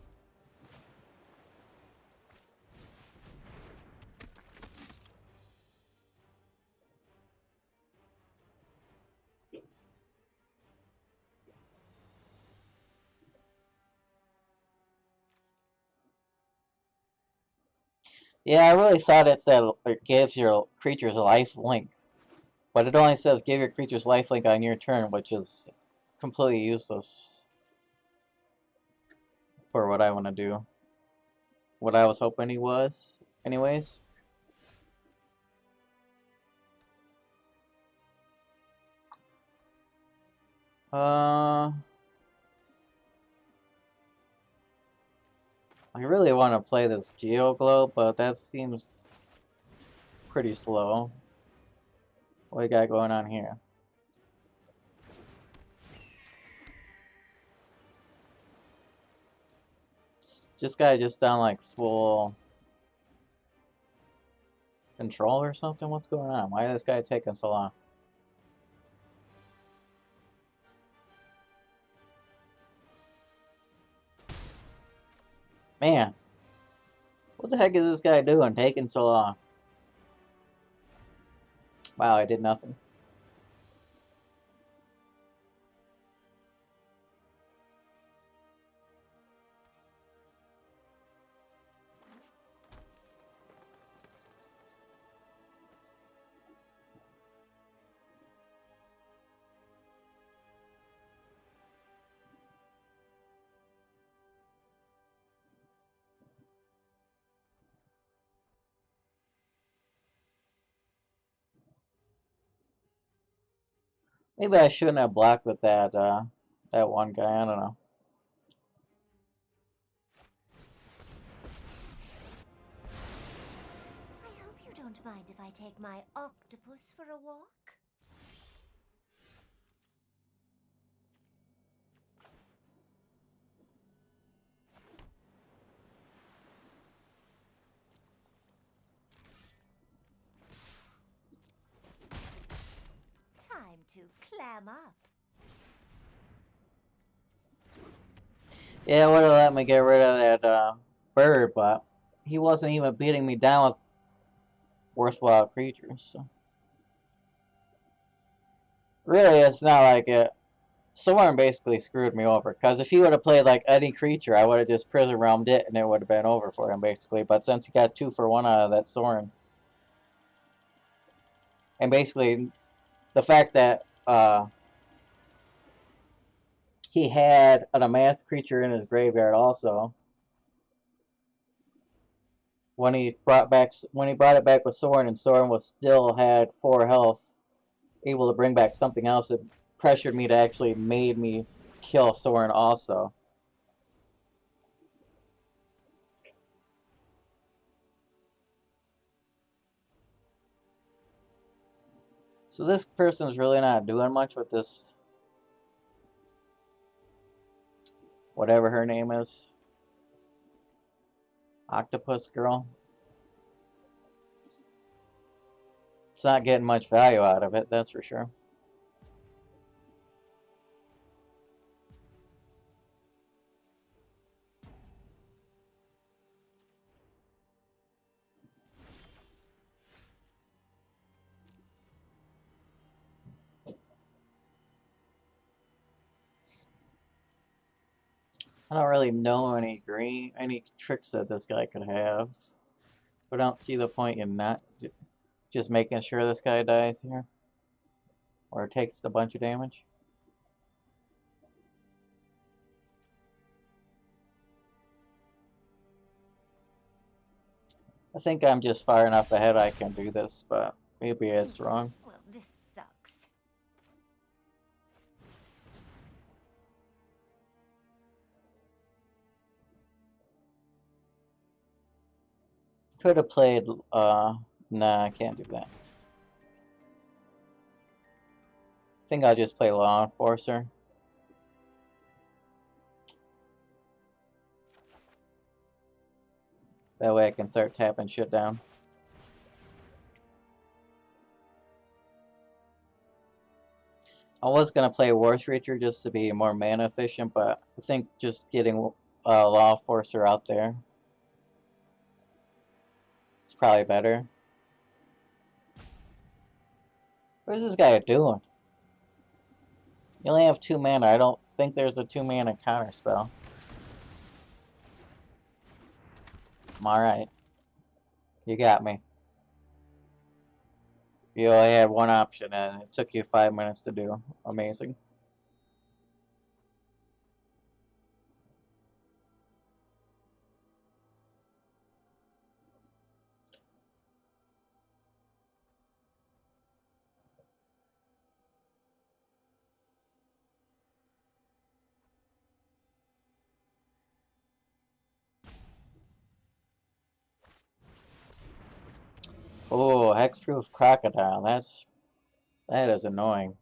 Yeah, I really thought it said it gives your creatures a life link. But it only says give your creatures life link on your turn, which is completely useless for what I want to do. What I was hoping he was, anyways. I really want to play this Geoglow, but that seems pretty slow. What do we got going on here? This guy just down like full control or something? What's going on? Why is this guy taking so long? Man, what the heck is this guy doing taking so long? Wow, I did nothing. Maybe I shouldn't have blocked with that that one guy. I don't know. I hope you don't mind if I take my octopus for a walk. Time to clam up. Yeah, it would have let me get rid of that bird, but he wasn't even beating me down with worthwhile creatures. So. Really, it's not like it. Soren basically screwed me over, because if he would have played like any creature, I would have just prison realmed it and it would have been over for him basically. But since he got 2 for 1 out of that Soren, and basically the fact that he had an amassed creature in his graveyard also, when he brought it back with Soren, and Soren was still had 4 health, able to bring back something else that pressured me to actually made me kill Soren also. So this person's really not doing much with this, whatever her name is, octopus girl. It's not getting much value out of it, that's for sure. I don't really know any tricks that this guy could have. But I don't see the point in not just making sure this guy dies here. Or takes a bunch of damage. I think I'm just far enough ahead I can do this, but maybe it's wrong. Well, this sucks. Could have played, nah, I can't do that. I think I'll just play Law Enforcer. That way I can start tapping shit down. I was going to play War Reacher just to be more mana efficient, but I think just getting Law Enforcer out there is probably better. What is this guy doing? You only have 2 mana. I don't think there's a 2 mana counter spell. Alright. You got me. You only had 1 option and it took you 5 minutes to do. Amazing. Oh, Hexproof Crocodile. That is annoying.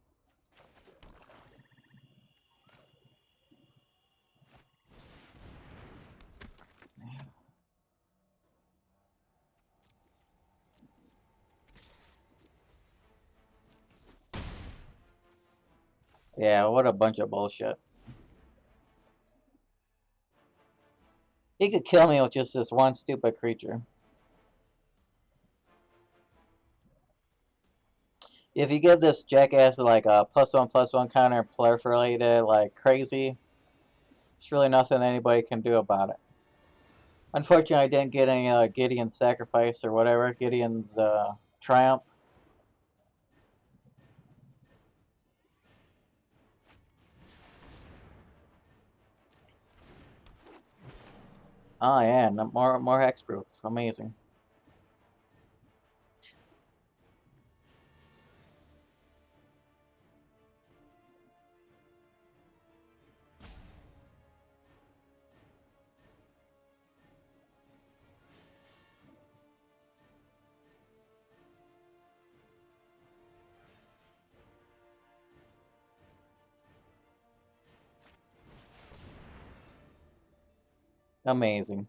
Yeah, what a bunch of bullshit. He could kill me with just this one stupid creature. If you give this jackass like a +1/+1 counter and proliferate it like crazy, there's really nothing anybody can do about it. Unfortunately, I didn't get any Gideon's sacrifice or whatever, Gideon's triumph. Oh yeah, more hexproof. Amazing. Amazing.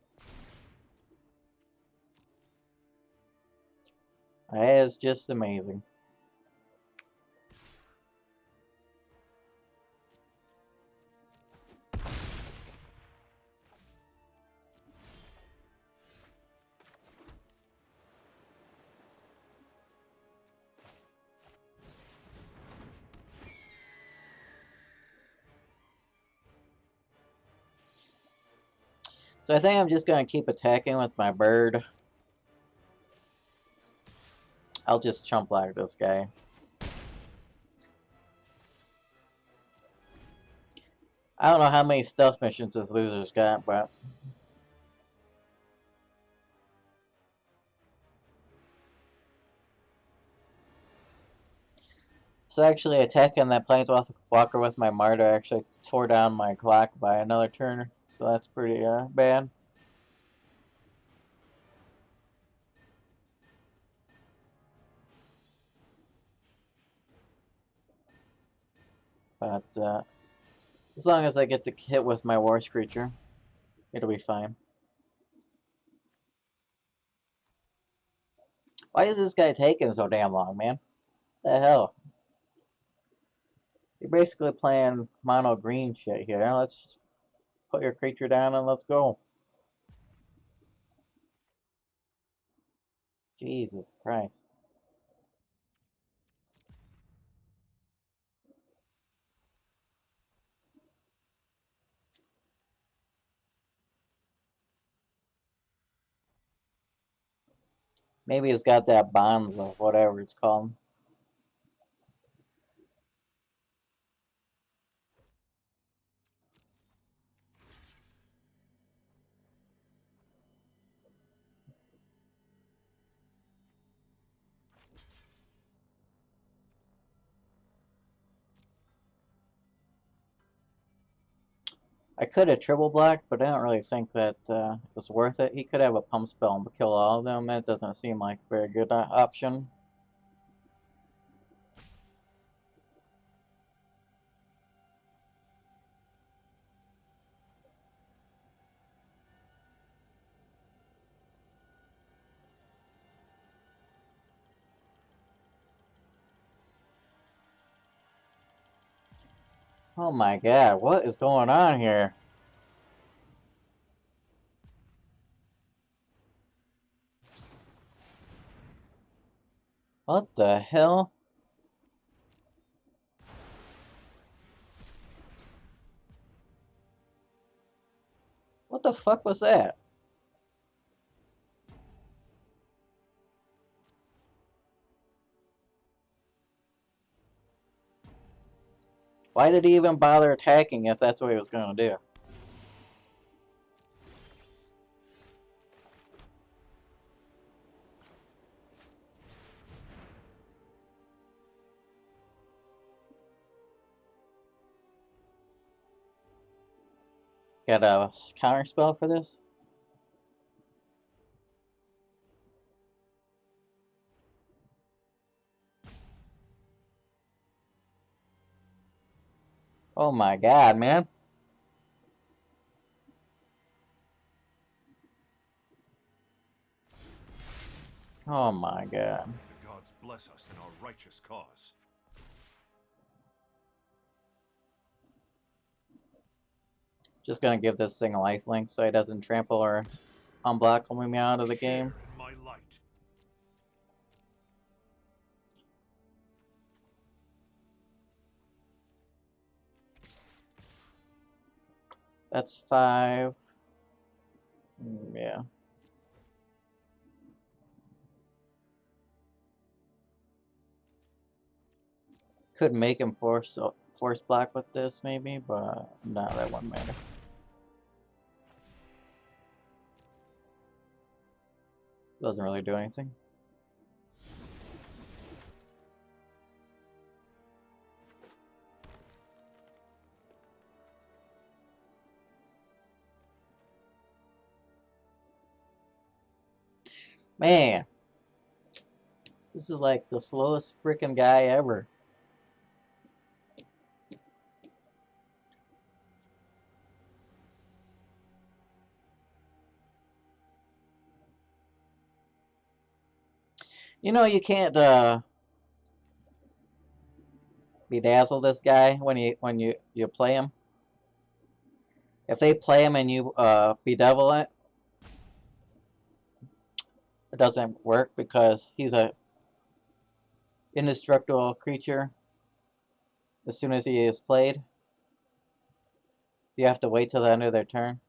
That is just amazing. So I think I'm just gonna keep attacking with my bird. I'll just chump block this guy. I don't know how many stealth missions this loser's got, but... So actually attacking that planeswalker with my martyr actually tore down my clock by another turn. So that's pretty bad. But as long as I get the hit with my worst creature, it'll be fine. Why is this guy taking so damn long, man? The hell? You're basically playing mono green shit here. Let's put your creature down and let's go. Jesus Christ. Maybe it's got that bonzo, whatever it's called. I could have triple blocked, but I don't really think that it was worth it. He could have a pump spell and kill all of them. It doesn't seem like a very good option. Oh my god, what is going on here? What the hell? What the fuck was that? Why did he even bother attacking if that's what he was going to do? Got a counter spell for this? Oh my god, man. Oh my god. May the gods bless us in our righteous cause. Just gonna give this thing a lifelink so he doesn't trample or unblock me out of the game. Share in my light. That's 5. Yeah. Could make him force block with this maybe, but no, that wouldn't matter. Doesn't really do anything. Man, this is like the slowest freaking guy ever. You know, you can't bedazzle this guy when you play him. If they play him and you bedevil it, it doesn't work because he's a indestructible creature as soon as he is played. You have to wait till the end of their turn.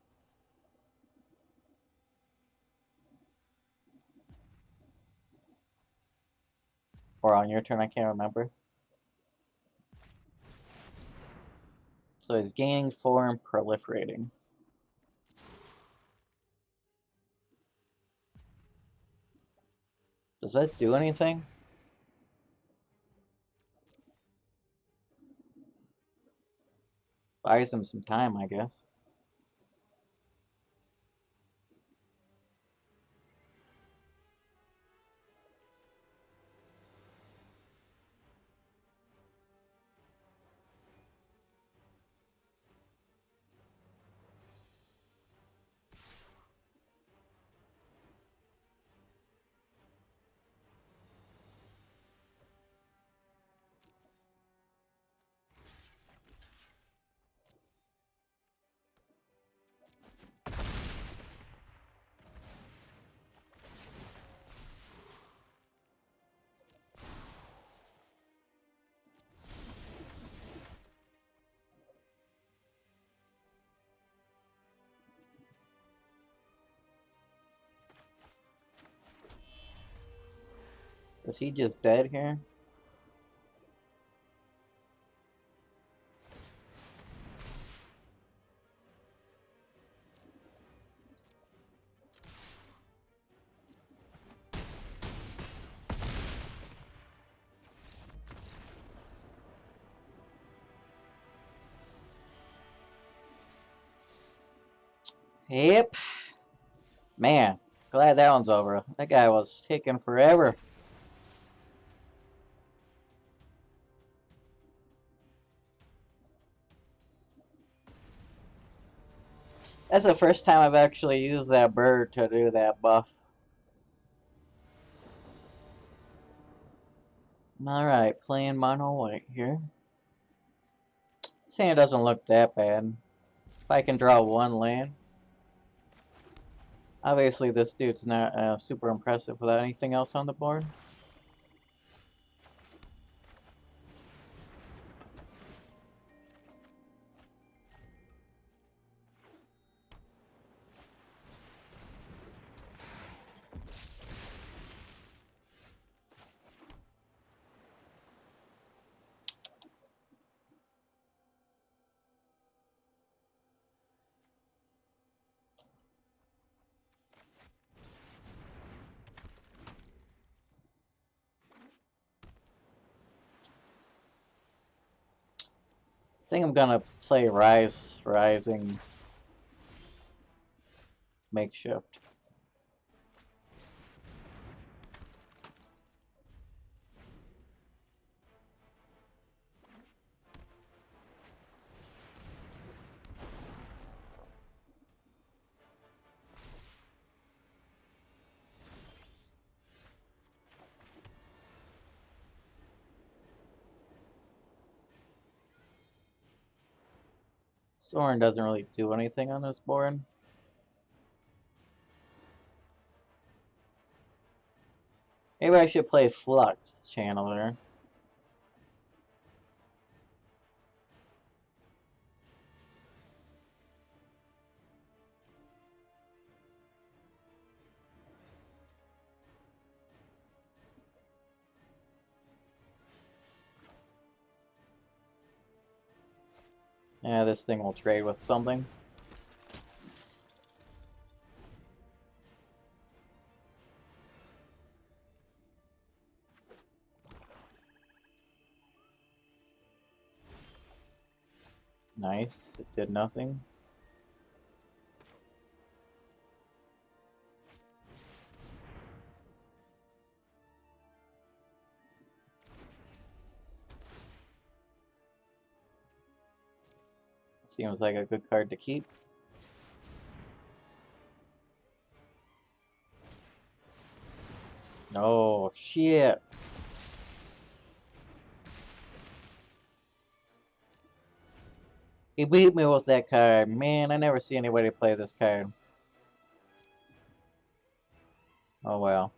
Or on your turn, I can't remember. So he's gaining 4 and proliferating. Does that do anything? Buys him some time, I guess. Is he just dead here? Yep. Man, glad that one's over. That guy was taking forever. That's the first time I've actually used that bird to do that buff. Alright, playing mono white here. Saying it doesn't look that bad. If I can draw 1 land. Obviously this dude's not super impressive without anything else on the board. I think I'm gonna play Rising Makeshift. Soren doesn't really do anything on this board. Maybe I should play Flux Channeler. Yeah, this thing will trade with something. Nice, it did nothing. Seems like a good card to keep. Oh, shit. He beat me with that card. Man, I never see anybody play this card. Oh well.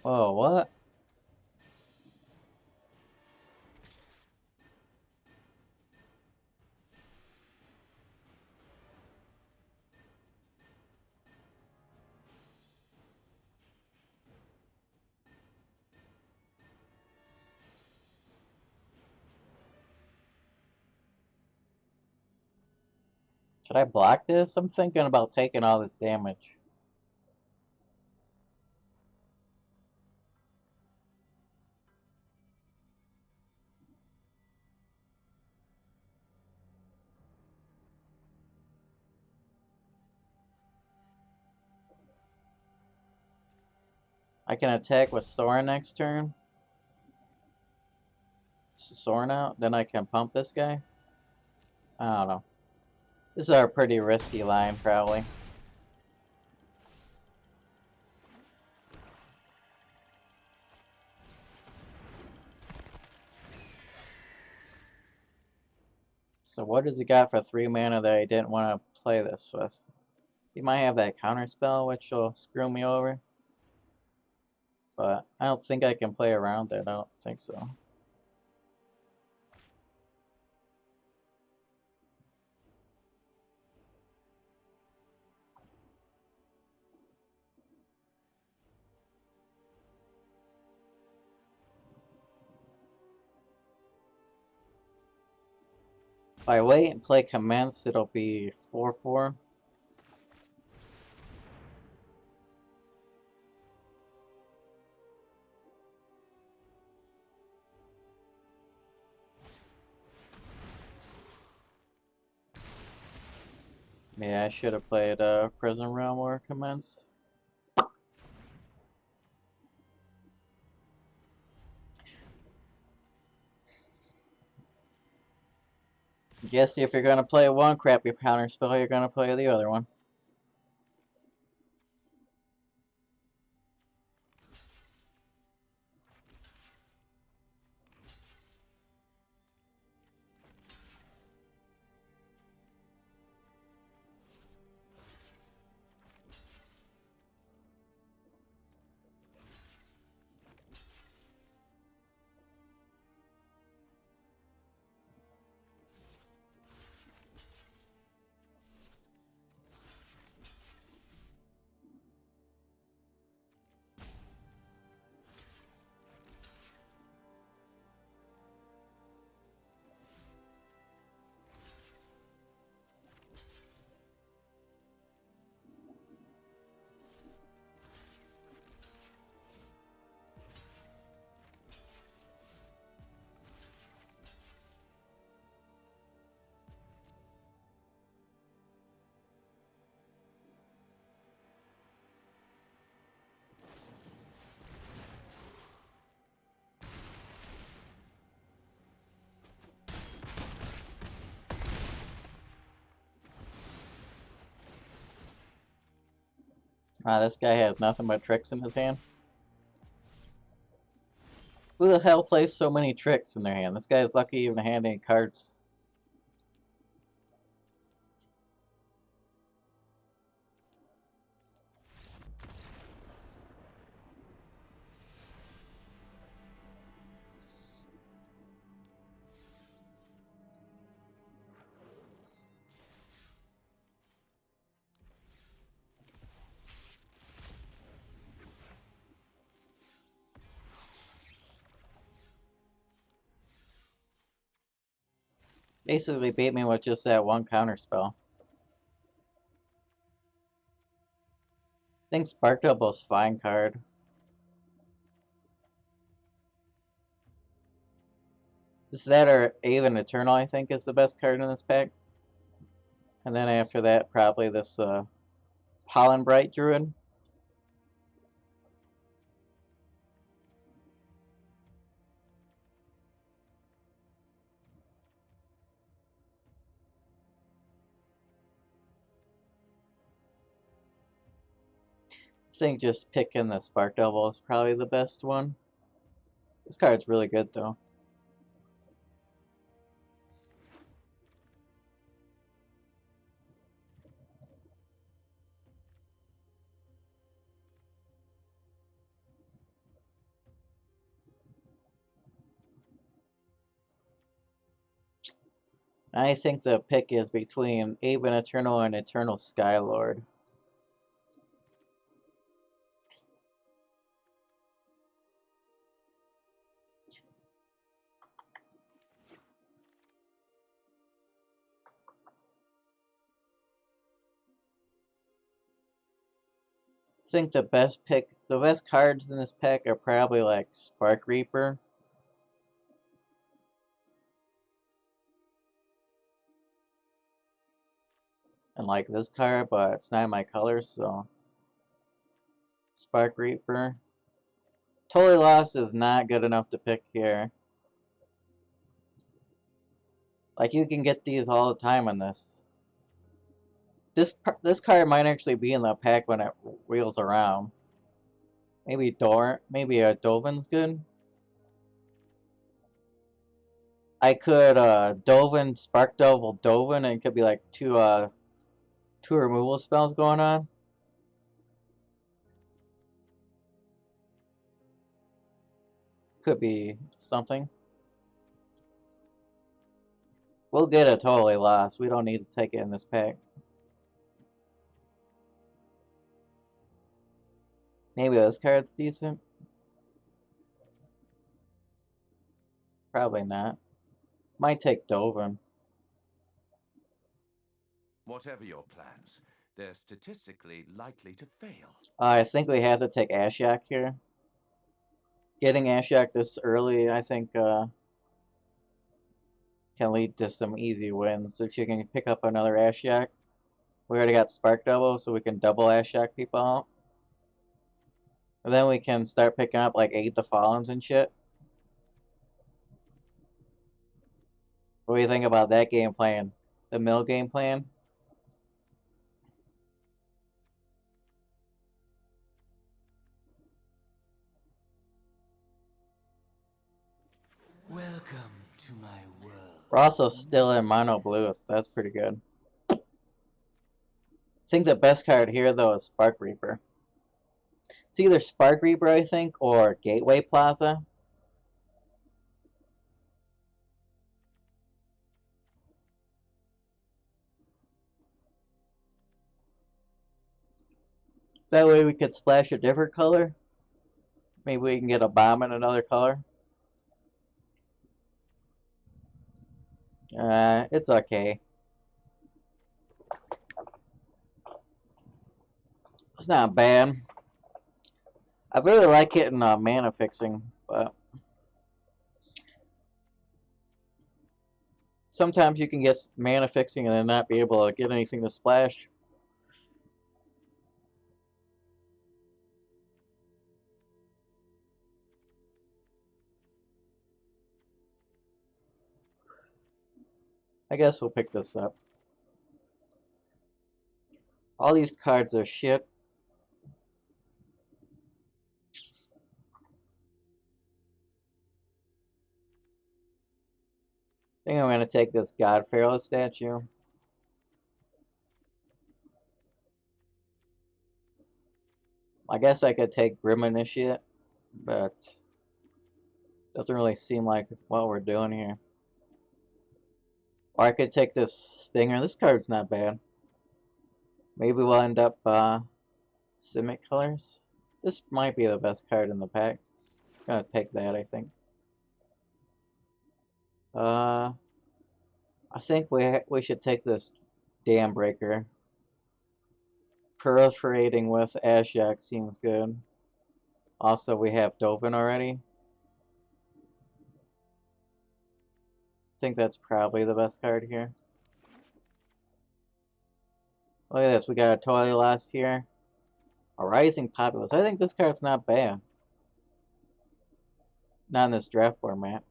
Oh, what? Should I block this? I'm thinking about taking all this damage. I can attack with Soren next turn. Soren out. Then I can pump this guy. I don't know. This is a pretty risky line, probably. So what does he got for 3 mana that I didn't want to play this with? He might have that counter spell, which will screw me over. But I don't think I can play around it. I don't think so. If I wait and play Commence, it'll be 4/4. Yeah, I should have played Prison Realm or Commence. Guess if you're gonna play one crappy counter spell, you're gonna play the other one. This guy has nothing but tricks in his hand. Who the hell plays so many tricks in their hand? This guy is lucky even to hand any cards. Basically beat me with just that one counter spell. I think Spark Double's fine card. Just that or even Eternal, I think, is the best card in this pack. And then after that, probably this Pollen Bright Druid. I think just picking the Spark Double is probably the best one. This card's really good though. I think the pick is between Aben Eternal and Eternal Skylord. I think the best cards in this pack are probably like Spark Reaper. And like this card, but it's not in my colors, so Spark Reaper. Totally Lost is not good enough to pick here. Like you can get these all the time on this. This card might actually be in the pack when it wheels around. Maybe Dovin's good. I could Dovin, Spark Double Dovin, and it could be like two removal spells going on. Could be something. We'll get it Totally Lost. We don't need to take it in this pack. Maybe this card's decent. Probably not. Might take Dovin. Whatever your plans, they're statistically likely to fail. I think we have to take Ashiok here. Getting Ashiok this early, I think, can lead to some easy wins. If you can pick up another Ashiok. We already got Spark Double, so we can double Ashiok people out. And then we can start picking up like Aid the Fallens and shit. What do you think about that game plan? The mill game plan? Welcome to my world. We're also still in mono blue, so that's pretty good. I think the best card here, though, is Spark Reaper. It's either Spark Reaper, I think, or Gateway Plaza. That way we could splash a different color. Maybe we can get a bomb in another color. It's okay. It's not bad. I really like hitting mana fixing, but sometimes you can get mana fixing and then not be able to get anything to splash. I guess we'll pick this up. All these cards are shit. I think I'm going to take this God Pharaoh statue. I guess I could take Grim Initiate, but doesn't really seem like what we're doing here. Or I could take this Stinger. This card's not bad. Maybe we'll end up Simic colors. This might be the best card in the pack. I'm gonna take that, I think. I I think we should take this Dam Breaker. Proliferating with Ashyak seems good. Also, we have Dovin already. I think that's probably the best card here. Look at this, we got a Toilet Lost here. A Rising Populace. I think this card's not bad. Not in this draft format.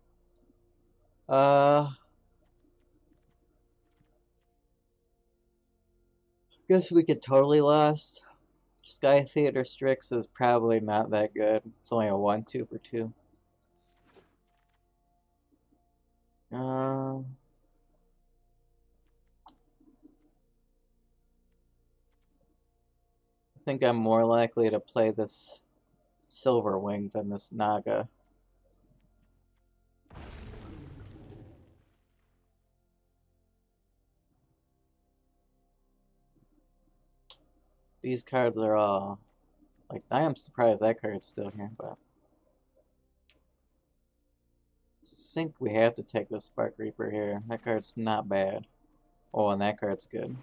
Guess we could Totally Lost. Sky Theater Strix is probably not that good. It's only a 1/2 for 2. I think I'm more likely to play this Silver Wing than this Naga. These cards are all... Like, I am surprised that card's still here, but... I think we have to take the Spark Reaper here. That card's not bad. Oh, and that card's good.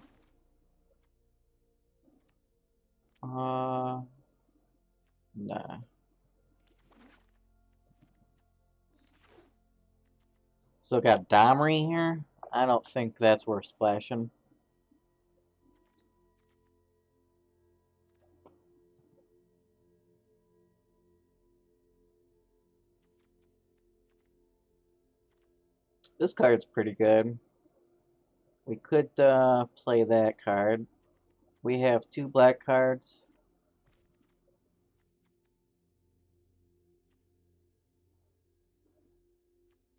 Nah. So got Domri here. I don't think that's worth splashing. This card's pretty good. We could play that card. We have 2 black cards.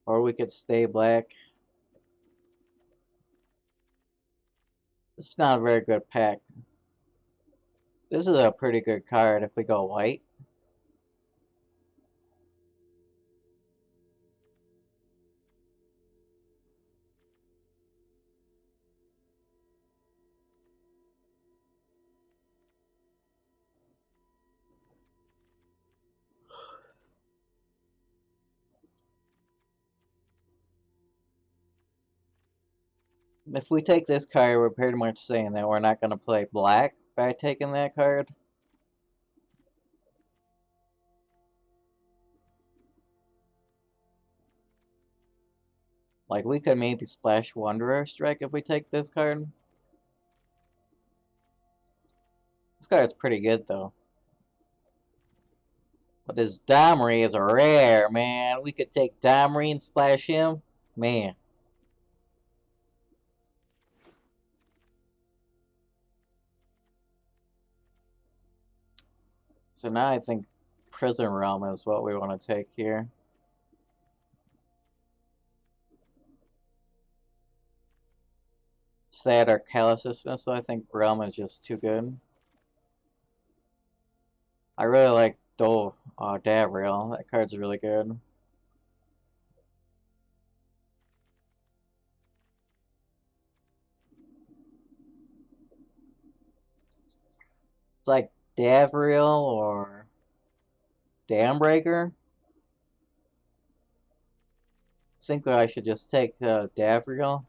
Or we could stay black. It's not a very good pack. This is a pretty good card if we go white. If we take this card, we're pretty much saying that we're not going to play black by taking that card. Like, we could maybe splash Wanderer Strike if we take this card. This card's pretty good, though. But this Domri is a rare, man. We could take Domri and splash him. Man. So now I think Prison Realm is what we want to take here. So they had our Calluses, so I think Realm is just too good. I really like Davriel. That card's really good. It's like Davriel or Dambreaker. I think I should just take Davriel.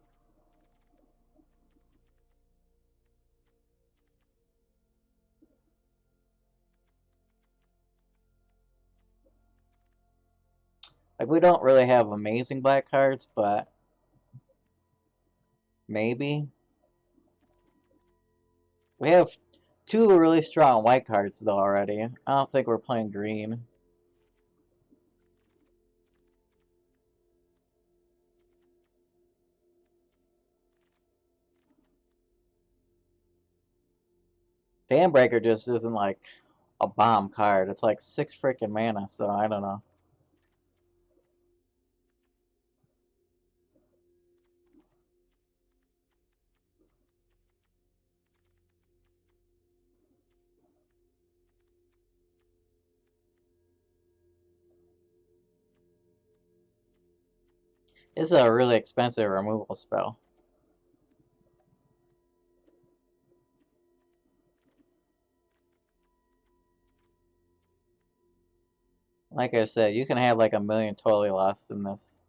Like, we don't really have amazing black cards, but maybe. We have 2 really strong white cards, though, already. I don't think we're playing green. Dambreaker just isn't, like, a bomb card. It's like 6 freaking mana, so I don't know. It's a really expensive removal spell. Like I said, you can have like a million totally lost in this.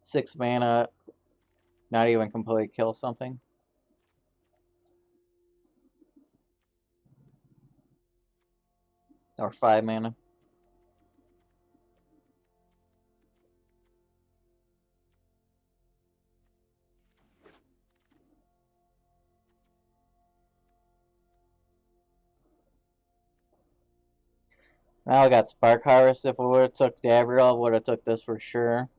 6 mana, Not even completely kill something. Or 5 mana. Now I got Spark Harvest. If we would have took Davriel, would have took this for sure.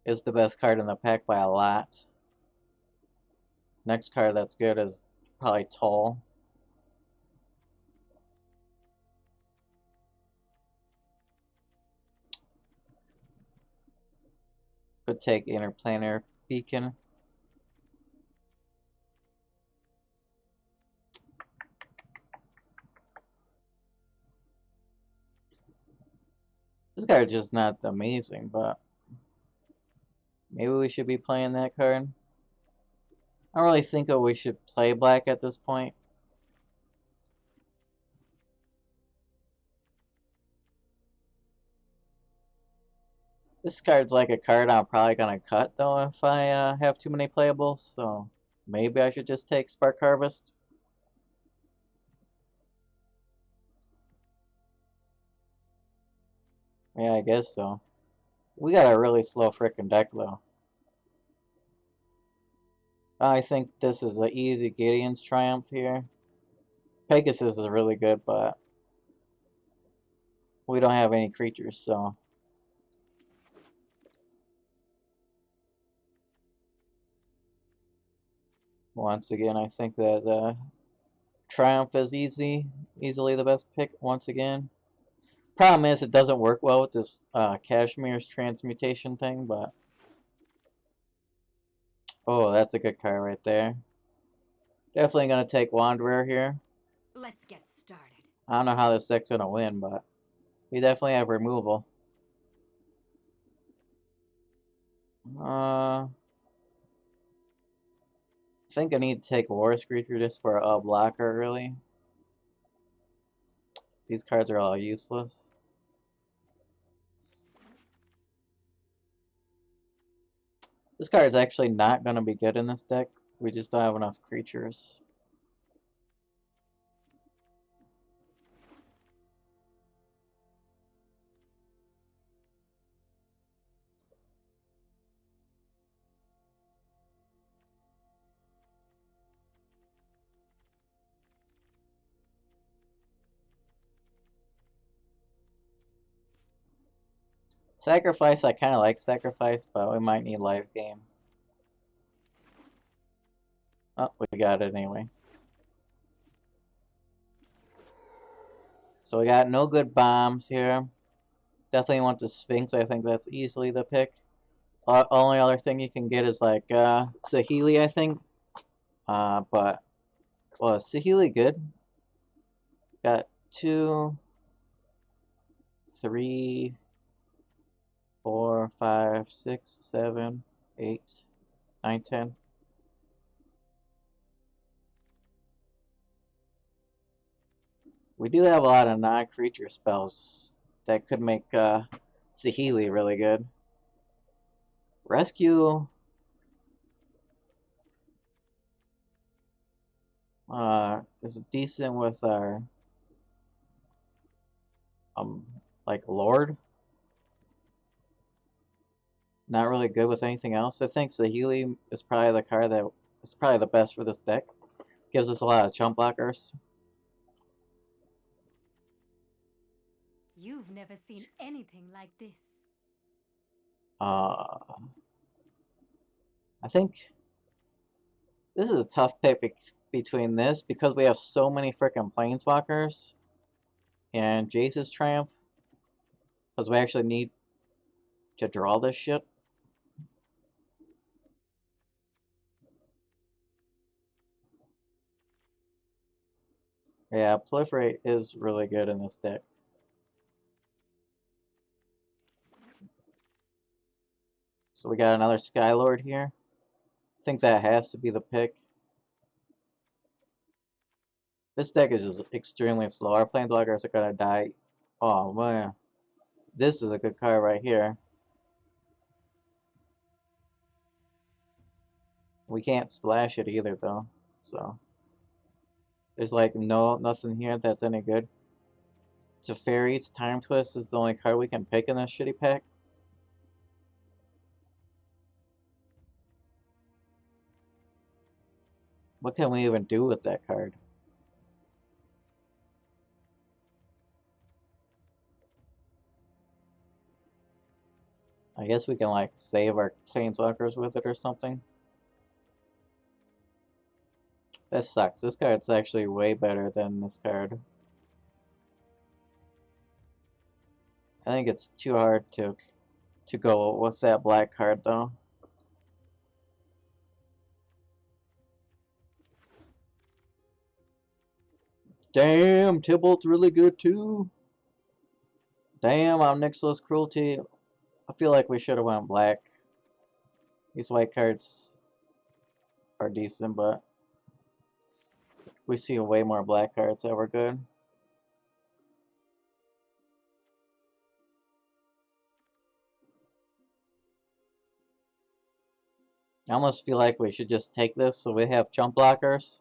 It's the best card in the pack by a lot. Next card that's good is probably Toll. Could take Interplanar Beacon. This card's just not amazing, but maybe we should be playing that card. I don't really think that we should play black at this point. This card's like a card I'm probably gonna cut though if I have too many playables, so maybe I should just take Spark Harvest. Yeah, I guess so. We got a really slow frickin' deck though. I think this is an easy Gideon's Triumph here. Pegasus is really good, but we don't have any creatures, so. Once again, I think that Triumph is easily the best pick once again. Problem is, it doesn't work well with this Cashmere's transmutation thing, but. Oh, that's a good card right there. Definitely gonna take Wanderer here. Let's get started. I don't know how this deck's gonna win, but we definitely have removal. I think I need to take War Screecher just for a blocker, really. These cards are all useless. This card is actually not going to be good in this deck. We just don't have enough creatures. Sacrifice, I kind of like Sacrifice, but we might need live game. Oh, we got it anyway. So we got no good bombs here. Definitely want the Sphinx. I think that's easily the pick. Only other thing you can get is like Saheeli, I think. But well, is Saheeli good? Got 2, 3, 4, 5, 6, 7, 8, 9, 10. We do have a lot of non-creature spells that could make Saheeli really good. Rescue is decent with our like Lord. Not really good with anything else. I think Saheeli is probably the card that is probably the best for this deck. Gives us a lot of chump blockers. You've never seen anything like this. I think this is a tough pick between this because we have so many freaking planeswalkers and Jace's Triumph, because we actually need to draw this shit. Yeah, Proliferate is really good in this deck. So we got another Skylord here. I think that has to be the pick. This deck is just extremely slow. Our planeswalkers are gonna die. Oh man. This is a good card right here. We can't splash it either though, so there's like nothing here that's any good. Teferi's Time Twist is the only card we can pick in this shitty pack. What can we even do with that card? I guess we can like save our Planeswalkers with it or something. That sucks. This card's actually way better than this card. I think it's too hard to go with that black card though. Damn, Tybalt's really good too. Damn, I'm Nicholas Cruelty. I feel like we should have went black. These white cards are decent, but we see way more black cards that were good. I almost feel like we should just take this so we have jump blockers.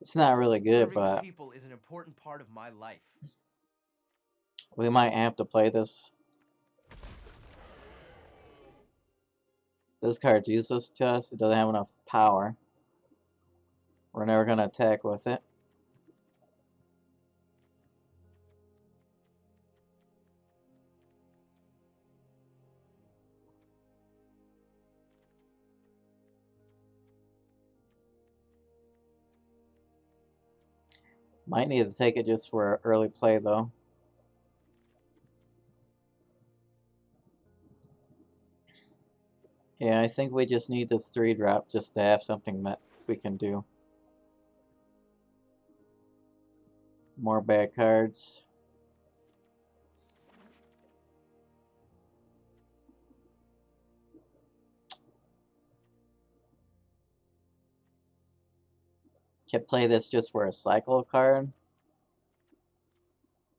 It's not really good, but people is an important part of my life. we might have to play this. This card's useless to us. It doesn't have enough power. We're never going to attack with it. Might need to take it just for early play though. Yeah, I think we just need this 3-drop just to have something that we can do. More bad cards. Can play this just for a cycle card.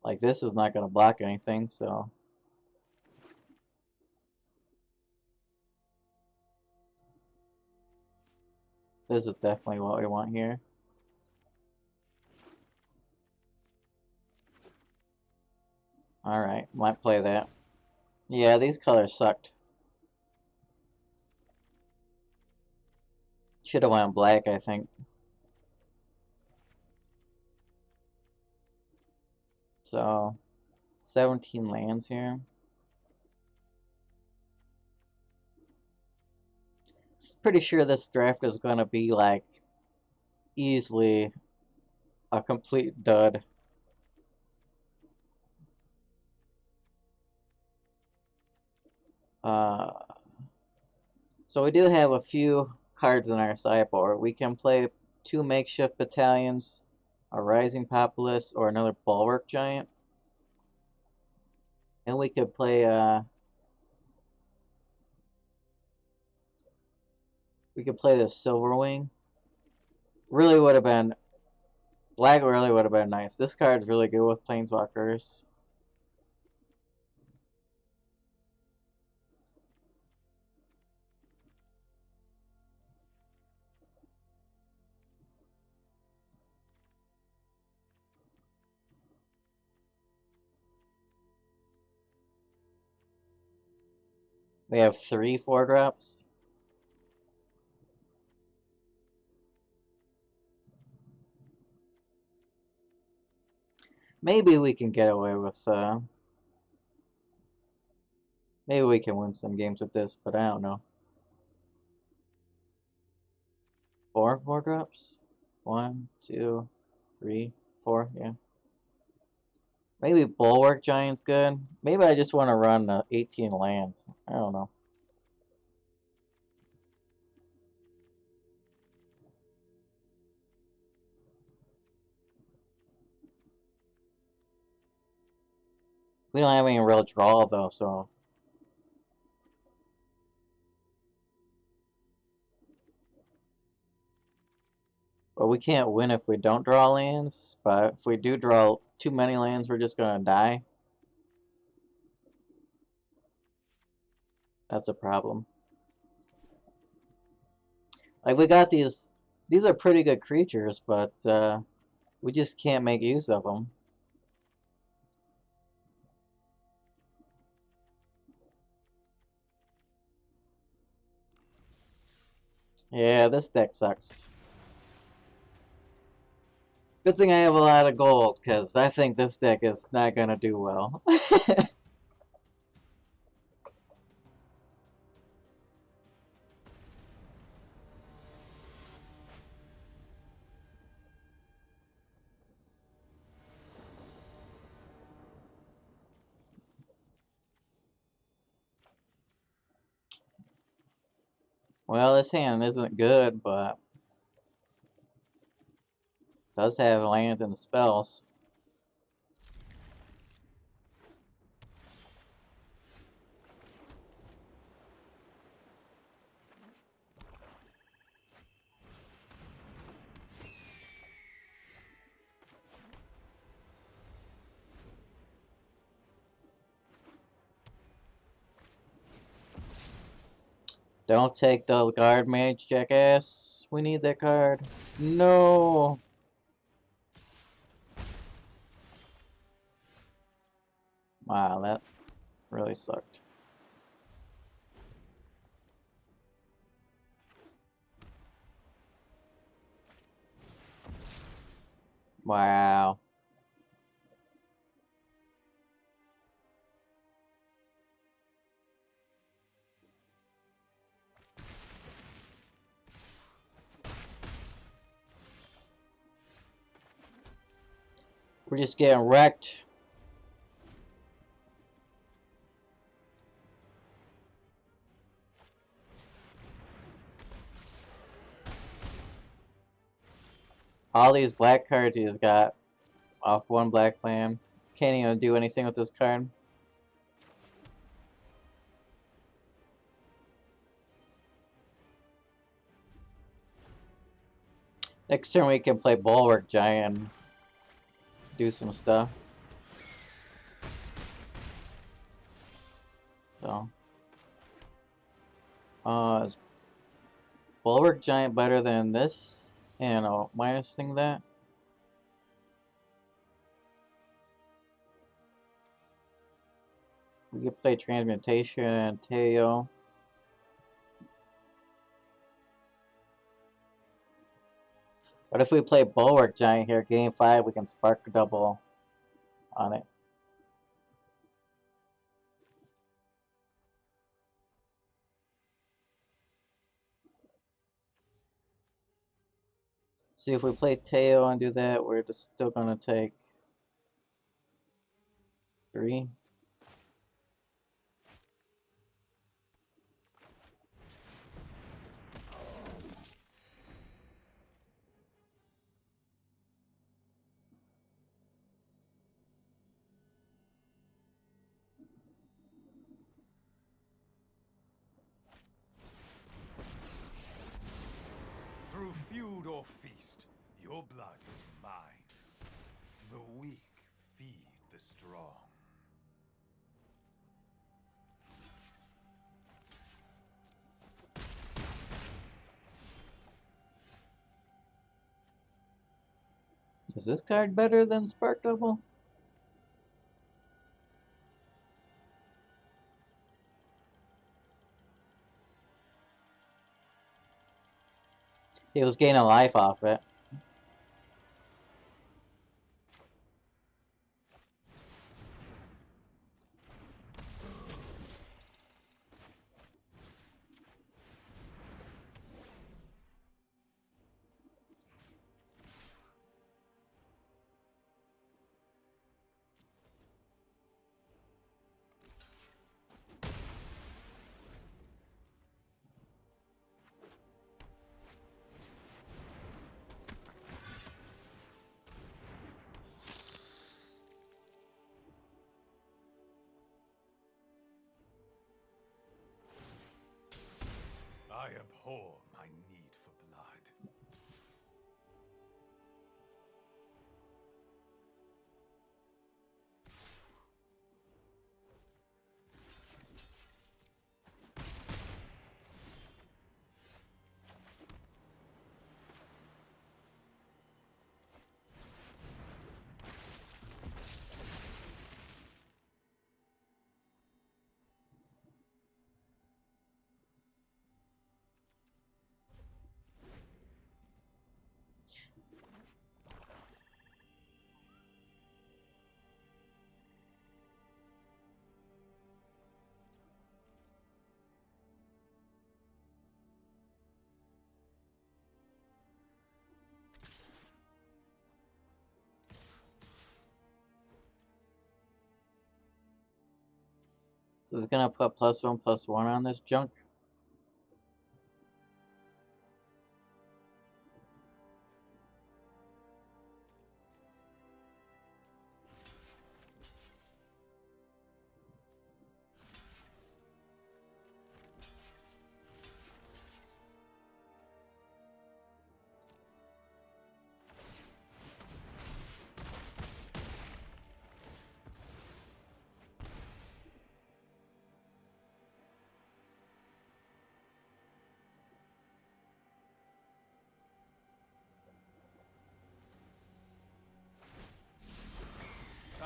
Like this is not going to block anything, so this is definitely what we want here. Alright, might play that. Yeah, these colors sucked. Should have went black, I think. So, 17 lands here. Pretty sure this draft is going to be like easily a complete dud. So we do have a few cards in our sideboard. We can play 2 makeshift battalions, a rising populace, or another bulwark giant. And we could play the Silverwing. Really would have been black. Really would have been nice. This card is really good with planeswalkers. We have 3 4-drops. Maybe we can get away with, maybe we can win some games with this, but I don't know. 4 4-drops? 1, 2, 3, 4, yeah. Maybe Bulwark Giant's good. Maybe I just want to run 18 lands. I don't know. We don't have any real draw though, so. But we can't win if we don't draw lands. But if we do draw too many lands, we're just gonna die. That's a problem. Like, we got these are pretty good creatures, but we just can't make use of them. Yeah, this deck sucks. Good thing I have a lot of gold, because I think this deck is not gonna do well. Well, this hand isn't good, but does have lands and spells. Don't take the guard mage, jackass. We need that card. No! Wow, that really sucked. Wow. We're just getting wrecked. All these black cards he's got off one black land. Can't even do anything with this card. Next turn we can play Bulwark Giant and do some stuff. So, is Bulwark Giant better than this? And a minus thing that? We could play Transmutation and Teo. But if we play Bulwark Giant here, game 5, we can spark double on it. See, if we play Teo and do that, we're just still gonna take 3. Through feud or feast, your blood is mine. The weak feed the strong. Is this card better than Spark Double? He was gaining life off it. I abhor my need for blood. So it's gonna put +1/+1 on this junk.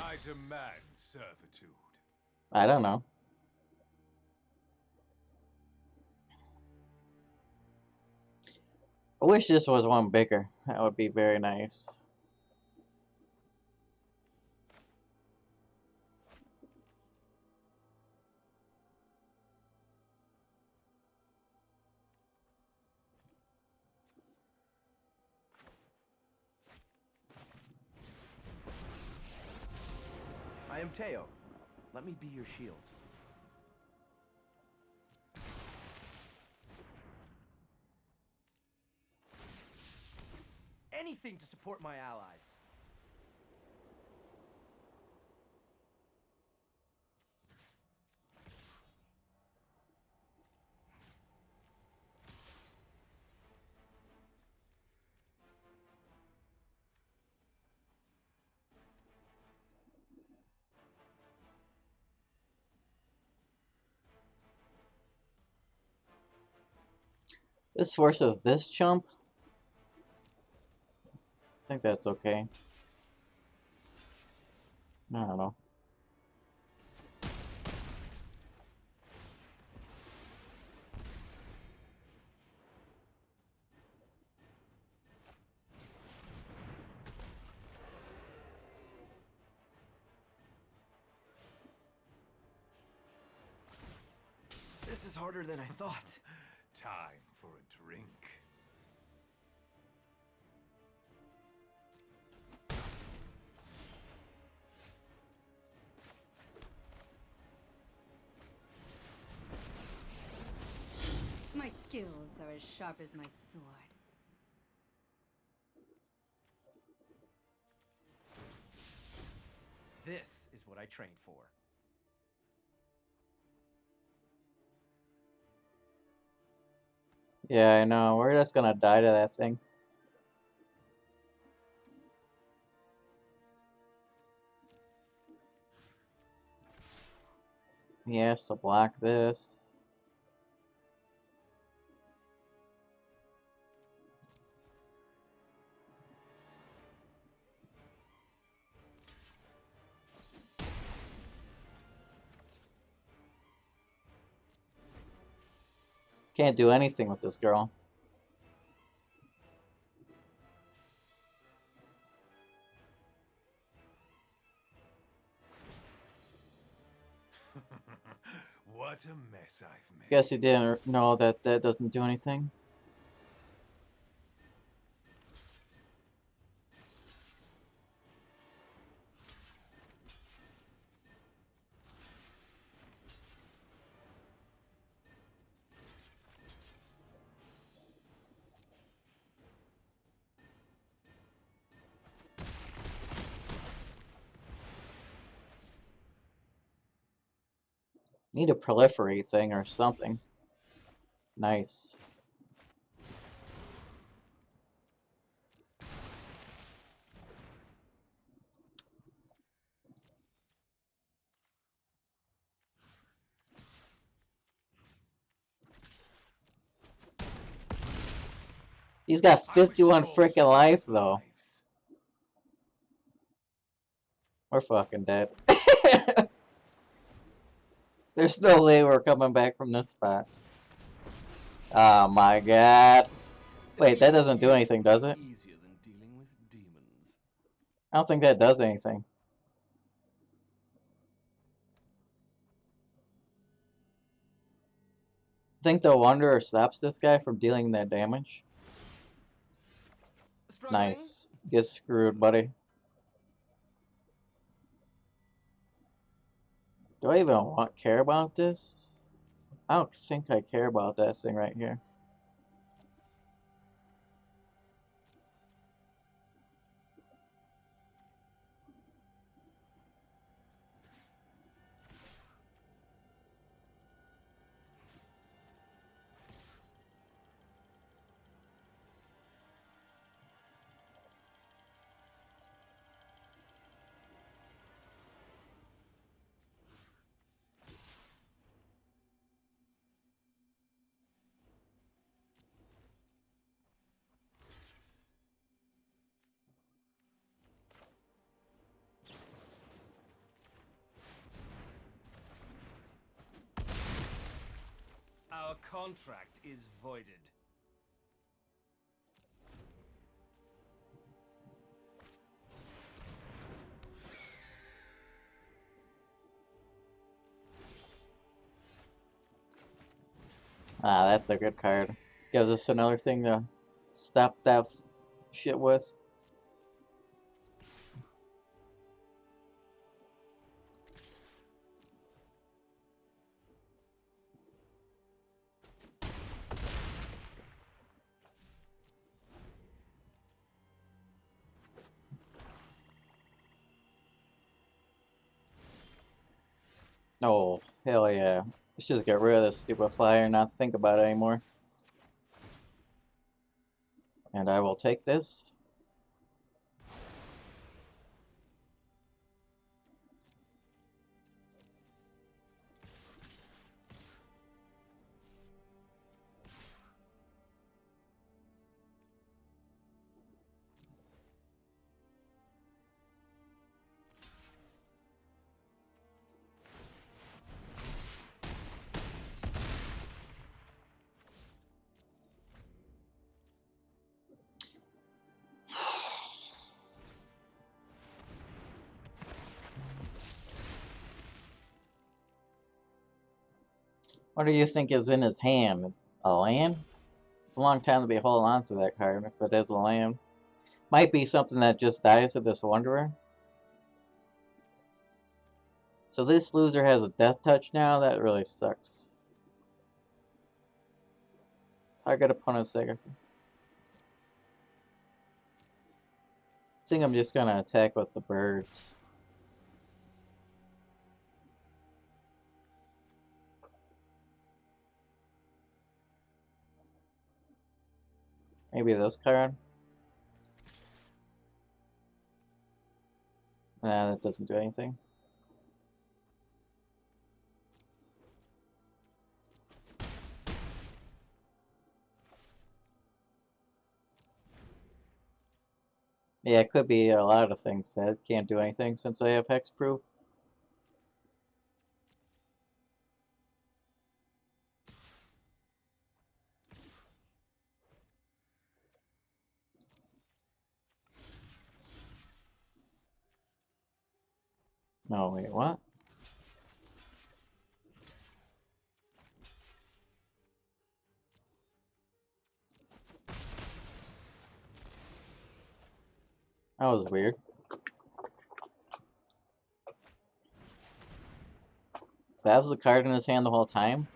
I demand servitude. I don't know. I wish this was one bigger. That would be very nice. I am Teo. Let me be your shield. Anything to support my allies. This forces this chump. I think that's okay. I don't know. This is harder than I thought. Time for a drink. My skills are as sharp as my sword. This is what I trained for. Yeah, I know. We're just gonna die to that thing. He has to block this. Can't do anything with this girl. What a mess I've made. Guess he didn't know that that doesn't do anything. Need a proliferate thing or something. Nice. He's got I wish 51 all freaking life though. lives. We're fucking dead. There's no way we're coming back from this spot. Oh my god. Wait, that doesn't do anything, does it? Easier than dealing with demons. I don't think that does anything. Think the Wanderer stops this guy from dealing that damage? Struggling? Nice. Get screwed, buddy. Do I even care about this? I don't think I care about that thing right here. Our contract is voided. Ah, that's a good card. Gives us another thing to stop that shit with. Oh, hell yeah. Let's just get rid of this stupid flyer and not think about it anymore. And I will take this. What do you think is in his hand? A land? It's a long time to be holding on to that card if it is a land. Might be something that just dies to this Wanderer. So this loser has a death touch now? That really sucks. Target opponent's second. I think I'm just gonna attack with the birds. Maybe this card? Nah, that doesn't do anything. Yeah, it could be a lot of things that can't do anything since I have hexproof. No, wait, what? That was weird. That was the card in his hand the whole time?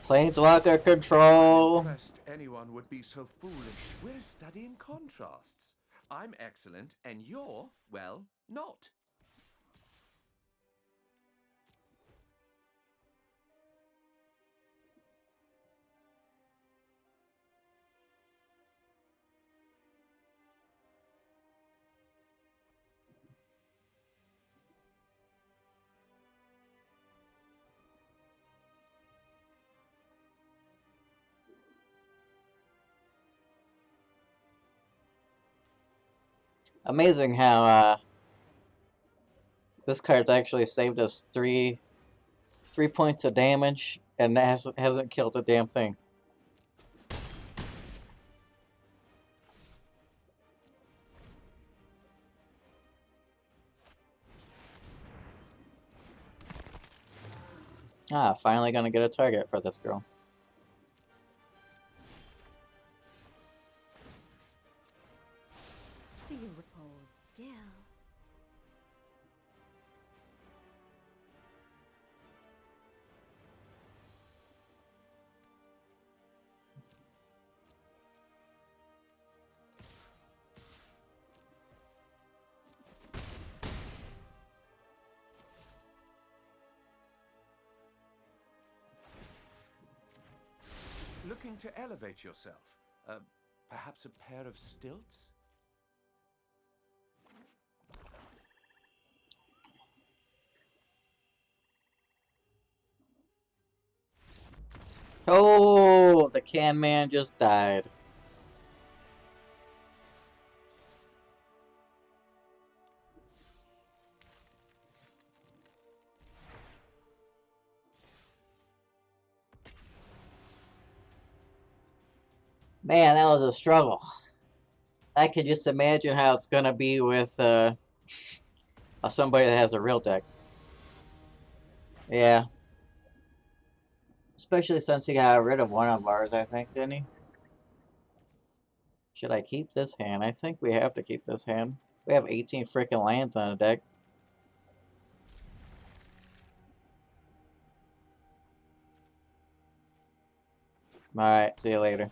Planeswalker control! I'm impressed anyone would be so foolish. We're studying contrasts. I'm excellent, and you're, well, not. Amazing how this card's actually saved us three points of damage and hasn't killed a damn thing. Ah, finally gonna get a target for this girl. So you hold still. Looking to elevate yourself? Perhaps a pair of stilts? Oh, the can man just died. Man, that was a struggle. I can just imagine how it's gonna be with somebody that has a real deck. Yeah. Especially since he got rid of one of ours, I think, didn't he? Should I keep this hand? I think we have to keep this hand. We have 18 freaking lands on the deck. Alright, see you later.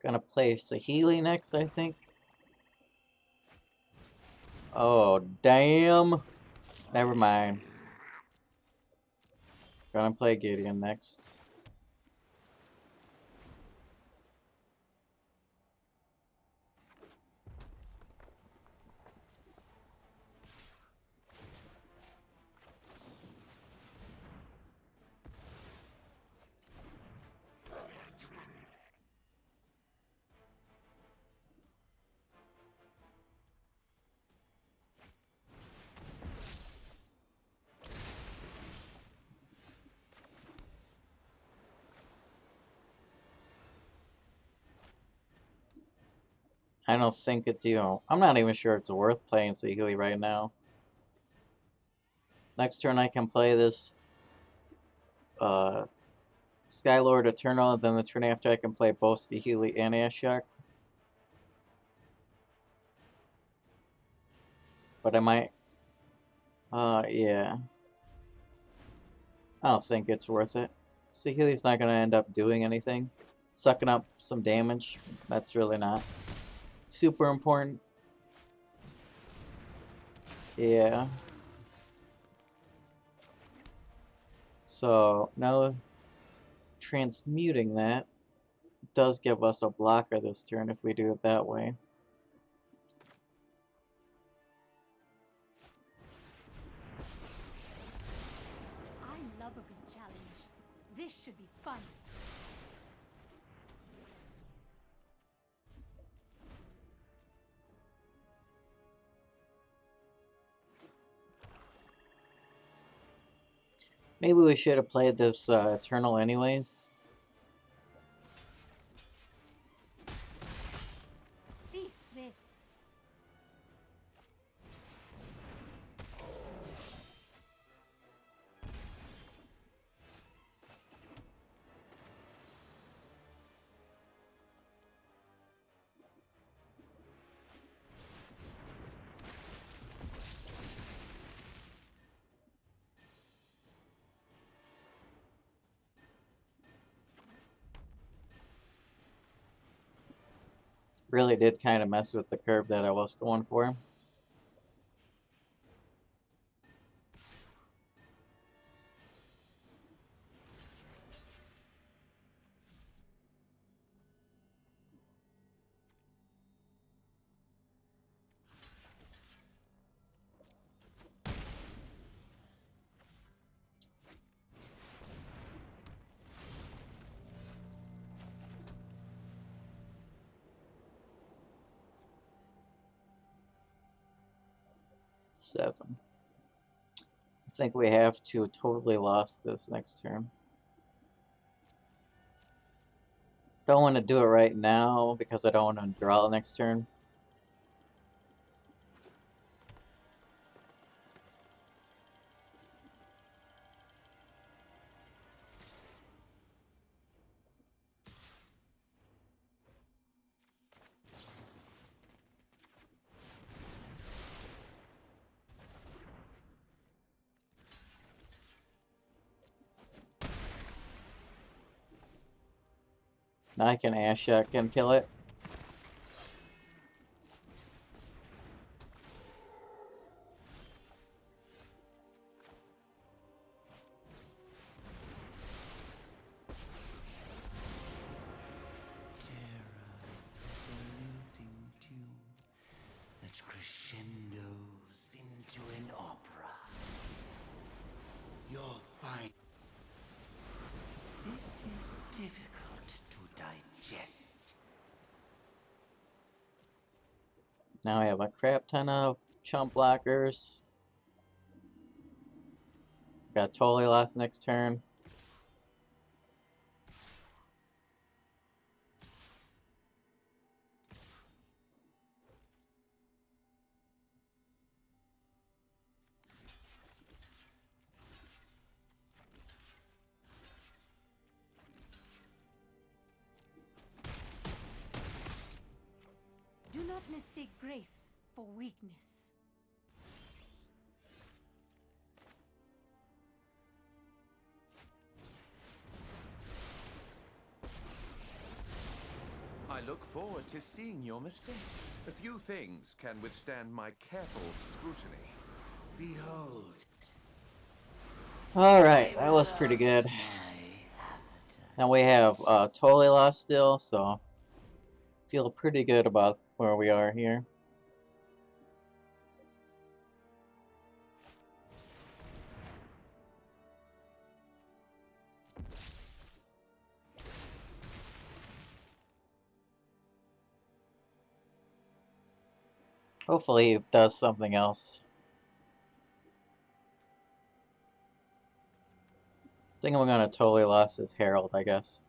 Gonna play Saheeli next, I think. Oh, damn. Never mind. Gonna play Gideon next. I don't think it's even... I'm not even sure it's worth playing Saheeli right now. Next turn I can play this Skylord Eternal, then the turn after I can play both Saheeli and Ashiok. But I might... yeah. I don't think it's worth it. Saheeli's not going to end up doing anything. Sucking up some damage. That's really not super important. Yeah. So, now transmuting that does give us a blocker this turn if we do it that way. I love a good challenge. This should be fun. Maybe we should have played this Eternal anyways. Cease this. Really did kind of mess with the curve that I was going for. Seven. think we have to totally lost this next turn. Don't want to do it right now because I don't want to draw next turn. Now I can Ashak and kill it. Saluting tune that crescendos into an opera. You're fine. This is difficult to digest. Now I have a crap ton of chump blockers. Got totally lost next turn. Do not mistake grace for weakness. I look forward to seeing your mistakes. A few things can withstand my careful scrutiny. Behold. Alright, that was pretty good. Now we have totally lost still, so feel pretty good about where we are here. Hopefully it does something else. I think I'm gonna totally lost this Herald, I guess.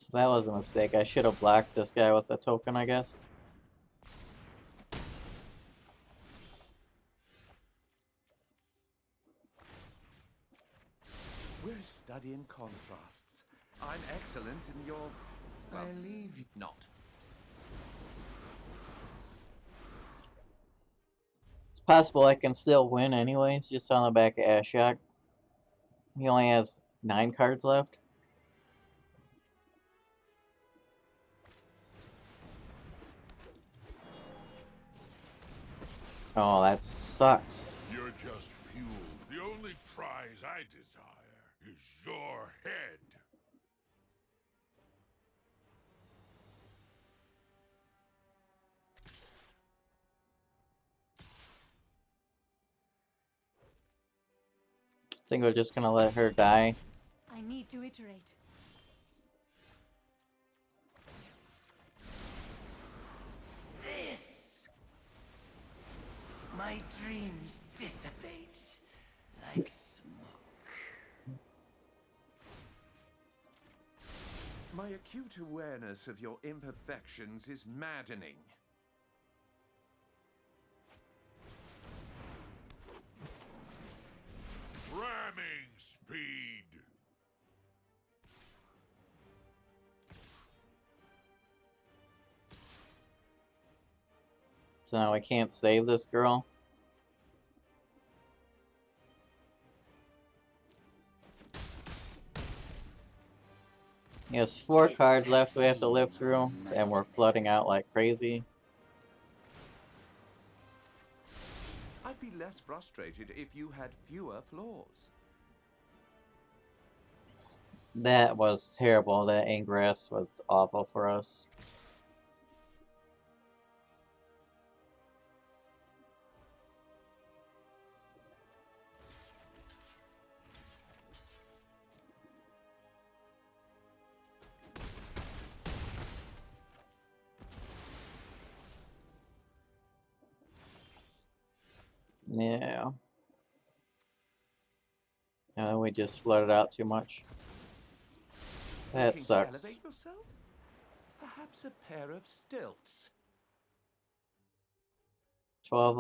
So that was a mistake. I should have blocked this guy with a token, I guess. We're studying contrasts. I'm excellent in your... well, I leave you. not. It's possible I can still win anyways, just on the back of Ashok. He only has 9 cards left. Oh, that sucks. You're just fuel. The only prize I desire is your head. I think we're just gonna let her die. I need to iterate. My dreams dissipate like smoke. My acute awareness of your imperfections is maddening. Ramming speed. So now I can't save this girl. He has 4 cards left we have to live through, and we're flooding out like crazy. I'd be less frustrated if you had fewer flaws. That was terrible. That ingress was awful for us. Yeah. We just flooded out too much. That Looking to sucks. elevate yourself? Perhaps a pair of stilts. 12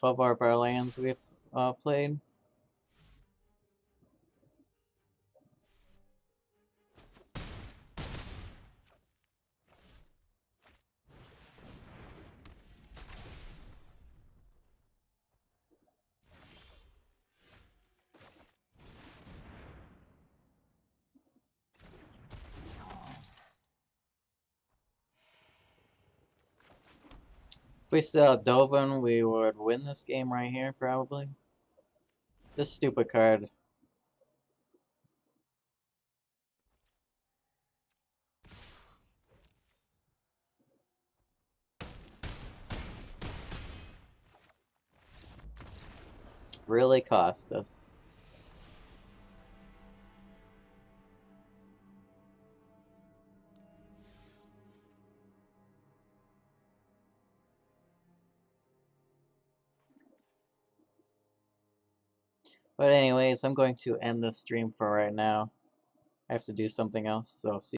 of our lands we've played. If we still had Dovin, we would win this game right here, probably. This stupid card. Really cost us. But anyways, I'm going to end the stream for right now. I have to do something else, so see